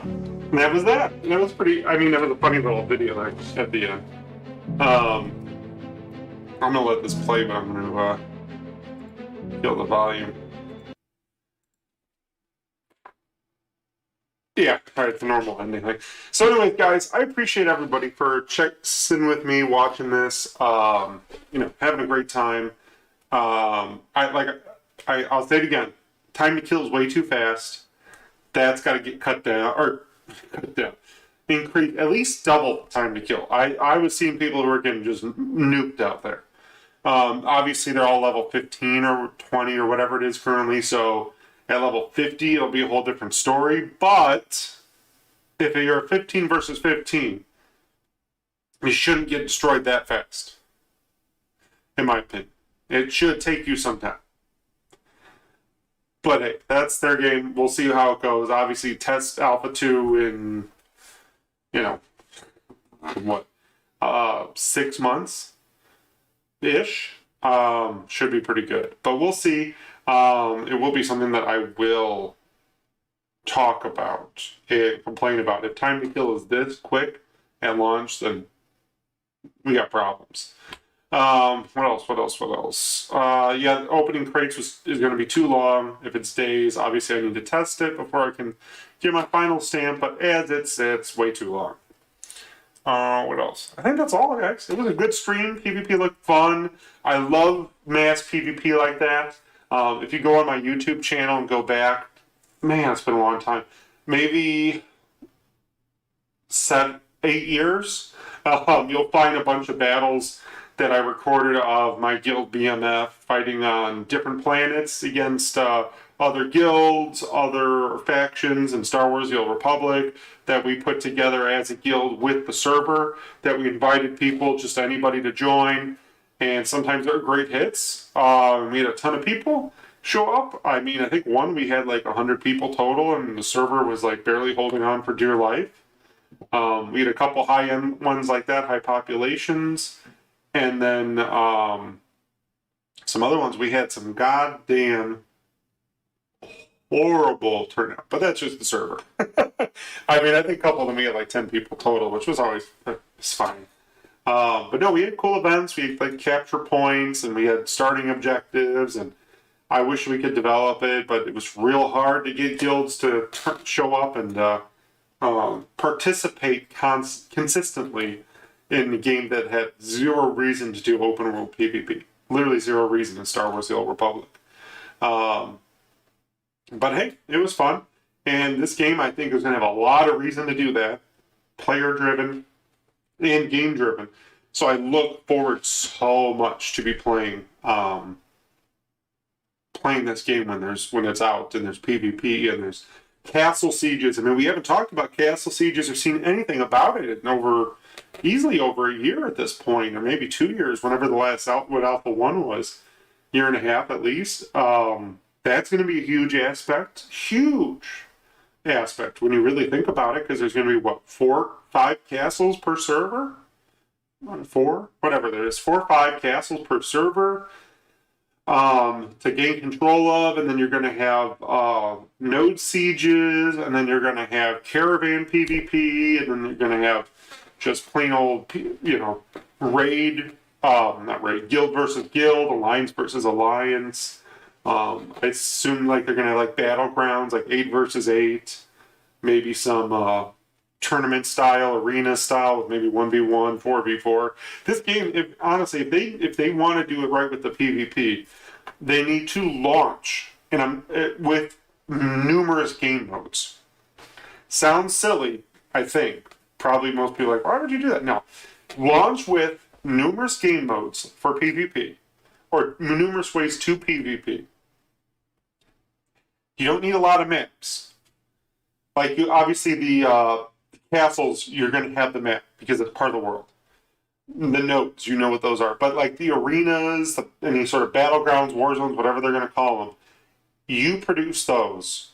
And that was that. That was pretty. I mean, that was a funny little video there at the end. I'm gonna let this play, but I'm gonna kill the volume. Yeah, all right, the normal ending. So, anyways, guys, I appreciate everybody for sitting with me, watching this. Having a great time. I'll say it again. Time to kill is way too fast. That's got to get cut down, or cut down. Increase at least double time to kill. I was seeing people who were getting just nuked out there. Obviously, they're all level 15 or 20 or whatever it is currently. So at level 50, it'll be a whole different story. But if you're 15 versus 15, you shouldn't get destroyed that fast. In my opinion, it should take you some time. But hey, that's their game. We'll see how it goes. Obviously, test Alpha 2 in, what, 6 months ish. Should be pretty good. But we'll see. It will be something that I will talk about and complain about. If time to kill is this quick at launch, then we got problems. What else? Yeah, opening crates is going to be too long. If it's days, obviously I need to test it before I can get my final stamp, but as it sits, way too long. What else? I think that's all, guys. It was a good stream. PvP looked fun. I love mass PvP like that. If you go on my YouTube channel and go back, man, it's been a long time. Maybe 7, 8 years. You'll find a bunch of battles that I recorded of my guild BMF fighting on different planets against other guilds, other factions in Star Wars: The Old Republic that we put together as a guild with the server, that we invited people, just anybody to join, and sometimes they're great hits. We had a ton of people show up. I mean, I think we had like 100 people total, and the server was like barely holding on for dear life. We had a couple high-end ones like that, high populations. And then some other ones, we had some goddamn horrible turnout. But that's just the server. I mean, I think a couple of them, we had like 10 people total, which was always it's fine. But no, we had cool events. We had like capture points, and we had starting objectives. And I wish we could develop it, but it was real hard to get guilds to show up and participate consistently in a game that had zero reason to do open world PvP. Literally zero reason in Star Wars: The Old Republic. But hey, it was fun. And this game, I think, is going to have a lot of reason to do that. Player-driven and game-driven. So I look forward so much to be playing this game when it's out, and there's PvP, and there's castle sieges. I mean, we haven't talked about castle sieges or seen anything about it in easily over a year at this point, or maybe 2 years, whenever the last Alpha 1 was, year and a half at least. That's going to be a huge aspect. Huge aspect when you really think about it, because there's going to be, what, 4, 5 castles per server? 4? Whatever there is. 4 or 5 castles per server to gain control of, and then you're going to have node sieges, and then you're going to have caravan PvP, and then you're going to have just plain old, raid, not raid, guild versus guild, alliance versus alliance. I assume like they're going to have like battlegrounds, like 8 versus 8, maybe some tournament style, arena style with maybe 1v1, 4v4. This game, if they want to do it right with the PvP, they need to launch with numerous game modes. Sounds silly, I think. Probably most people are like, why would you do that? No. Launch with numerous game modes for PvP, or numerous ways to PvP. You don't need a lot of maps. Like, obviously the castles, you're going to have the map because it's part of the world. The nodes, you know what those are. But like the arenas, any sort of battlegrounds, war zones, whatever they're going to call them, you produce those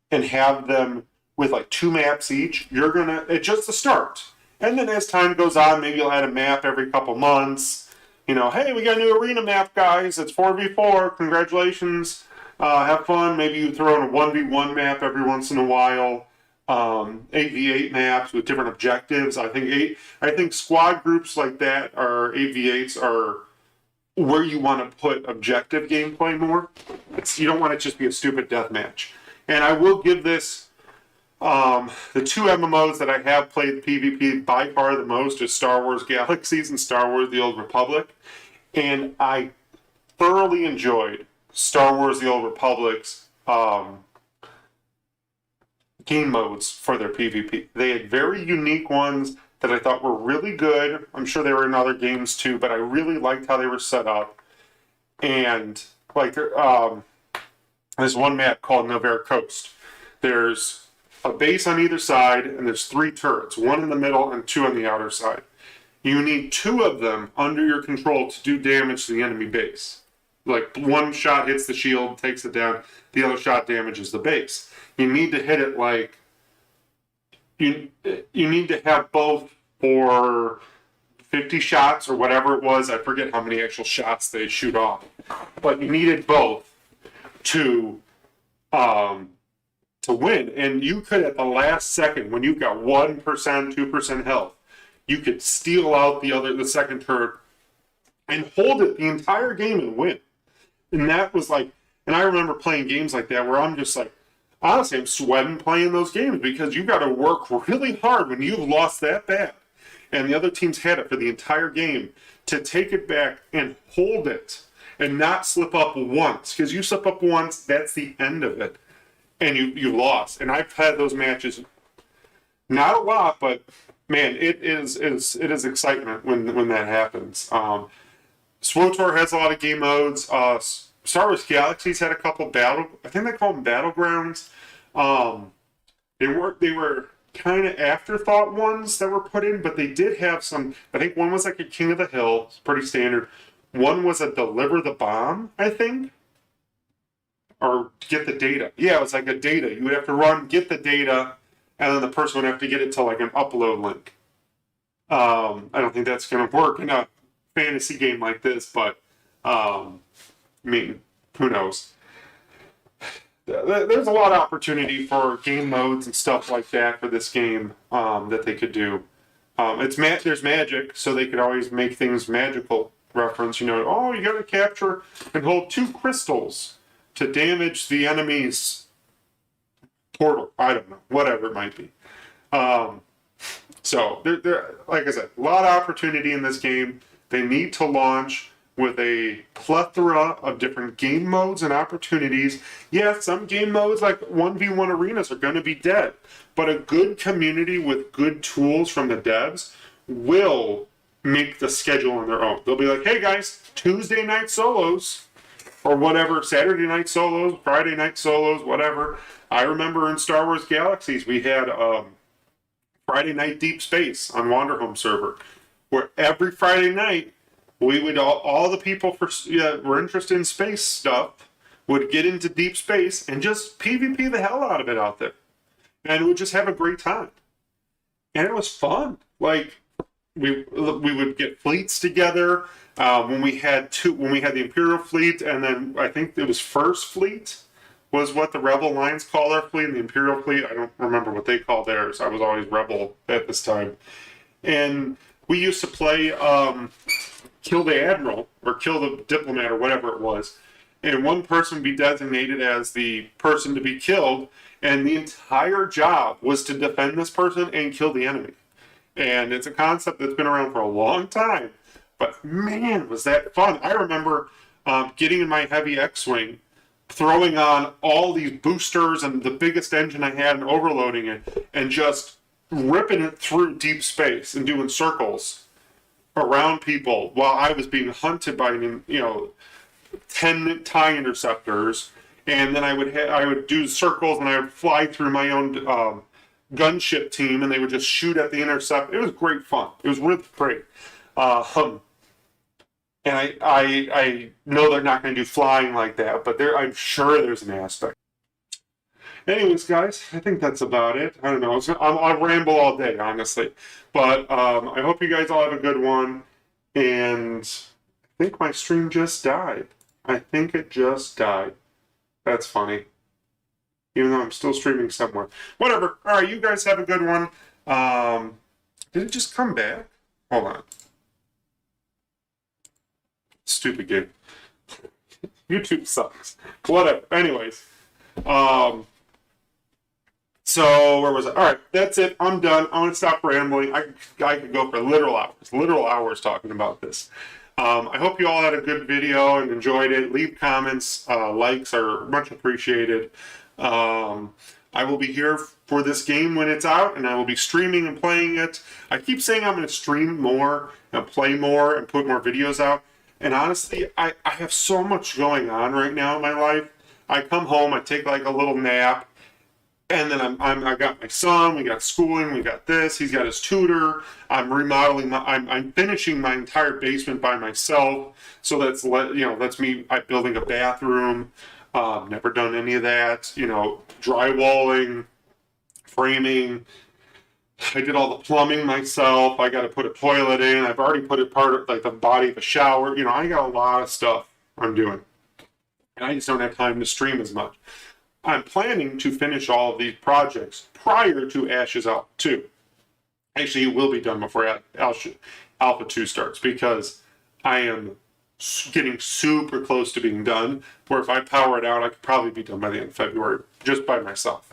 and have them with like 2 maps each. It's just a start. And then as time goes on, maybe you'll add a map every couple months. Hey, we got a new arena map, guys. It's 4v4. Congratulations. Have fun. Maybe you throw in a 1v1 map every once in a while. 8v8 maps with different objectives. I think squad groups like that, or 8v8s, are where you want to put objective gameplay more. You don't want it to just be a stupid death match. And I will give this the 2 MMOs that I have played PvP by far the most is Star Wars Galaxies and Star Wars The Old Republic. And I thoroughly enjoyed Star Wars The Old Republic's game modes for their PvP. They had very unique ones that I thought were really good. I'm sure they were in other games too, but I really liked how they were set up. And like there's one map called Novara Coast. There's a base on either side, and there's 3 turrets, 1 in the middle and 2 on the outer side. You need 2 of them under your control to do damage to the enemy base. Like, one shot hits the shield, takes it down, the other shot damages the base. You need to hit it like, you need to have both for 50 shots or whatever it was. I forget how many actual shots they shoot off. But you needed both to win. And you could, at the last second, when you've got 1%, 2% health, you could steal out the second turret and hold it the entire game and win. And that was like, and I remember playing games like that where I'm just like, honestly, I'm sweating playing those games because you've got to work really hard when you've lost that bad. And the other team's had it for the entire game to take it back and hold it and not slip up once. Because you slip up once, that's the end of it. And you lost. And I've had those matches, not a lot, but man, it is excitement when that happens. SWTOR has a lot of game modes. Star Wars Galaxies had a couple I think they call them battlegrounds. They were kind of afterthought ones that were put in, but they did have some. I think one was like a King of the Hill, it's pretty standard. One was a Deliver the Bomb, I think, or get the data. Yeah, it was like a data. You would have to get the data, and then the person would have to get it to like an upload link. I don't think that's going to work in a fantasy game like this, but I mean, who knows? There's a lot of opportunity for game modes and stuff like that for this game that they could do. There's magic, so they could always make things magical reference. You got to capture and hold 2 crystals to damage the enemy's portal. I don't know, whatever it might be. So, there, like I said, a lot of opportunity in this game. They need to launch with a plethora of different game modes and opportunities. Yeah, some game modes like 1v1 arenas are going to be dead, but a good community with good tools from the devs will make the schedule on their own. They'll be like, hey guys, Tuesday night solos, or whatever, Saturday night solos, Friday night solos, whatever. I remember in Star Wars Galaxies, we had Friday night Deep Space on Wanderhome server, where every Friday night, we would all the people were interested in space stuff would get into deep space and just PvP the hell out of it out there. And would just have a great time. And it was fun. Like, we would get fleets together. When we had the Imperial fleet, and then I think it was First Fleet was what the Rebel Alliance call their fleet, and the Imperial fleet, I don't remember what they called theirs. I was always Rebel at this time. And we used to play Kill the Admiral, or Kill the Diplomat, or whatever it was. And one person would be designated as the person to be killed, and the entire job was to defend this person and kill the enemy. And it's a concept that's been around for a long time. But man, was that fun. I remember getting in my heavy X-Wing, throwing on all these boosters and the biggest engine I had and overloading it, and just ripping it through deep space and doing circles around people while I was being hunted by 10 TIE interceptors. And then I would do circles, and I would fly through my own gunship team, and they would just shoot at the intercept. It was great fun. It was really great. And I know they're not going to do flying like that, but I'm sure there's an aspect. Anyways, guys, I think that's about it. I don't know. I'll ramble all day, honestly. But I hope you guys all have a good one. And I think my stream just died. I think it just died. That's funny. Even though I'm still streaming somewhere. Whatever. All right, you guys have a good one. Did it just come back? Hold on. Stupid game. YouTube sucks. Whatever. Anyways. So, where was I? Alright, that's it. I'm done. I'm going to stop rambling. I could go for literal hours talking about this. I hope you all had a good video and enjoyed it. Leave comments. Likes are much appreciated. I will be here for this game when it's out, and I will be streaming and playing it. I keep saying I'm going to stream more and play more and put more videos out. And honestly, I have so much going on right now in my life. I come home, I take like a little nap, and then I got my son, we got schooling, we got this, he's got his tutor, I'm remodeling, I'm finishing my entire basement by myself. So that's me building a bathroom. Never done any of that, drywalling, framing. I did all the plumbing myself. I got to put a toilet in. I've already put it part of like the body of a shower. I got a lot of stuff I'm doing. And I just don't have time to stream as much. I'm planning to finish all of these projects prior to Ashes Alpha 2. Actually, it will be done before Alpha 2 starts, because I am getting super close to being done, where if I power it out, I could probably be done by the end of February, just by myself.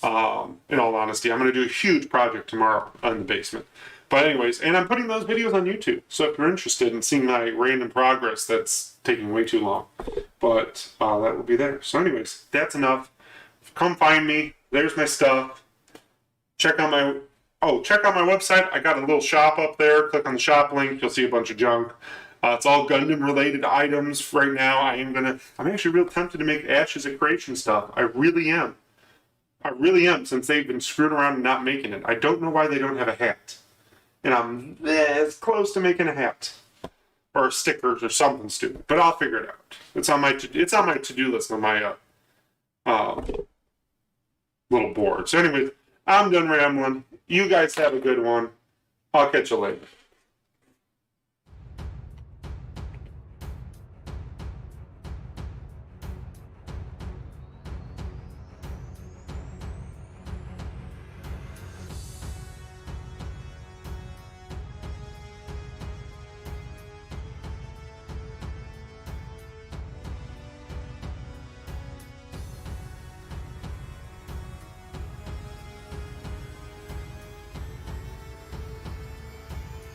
In all honesty, I'm going to do a huge project tomorrow in the basement. But anyways, and I'm putting those videos on YouTube. So if you're interested in seeing my random progress, that's taking way too long. But that will be there. So anyways, that's enough. Come find me. There's my stuff. Check out my website. I got a little shop up there. Click on the shop link. You'll see a bunch of junk. It's all Gundam related items right now. I'm actually real tempted to make Ashes of Creation stuff. I really am, since they've been screwing around and not making it. I don't know why they don't have a hat. And I'm this close to making a hat. Or stickers or something stupid. But I'll figure it out. It's on my to-do list on my little board. So anyway, I'm done rambling. You guys have a good one. I'll catch you later.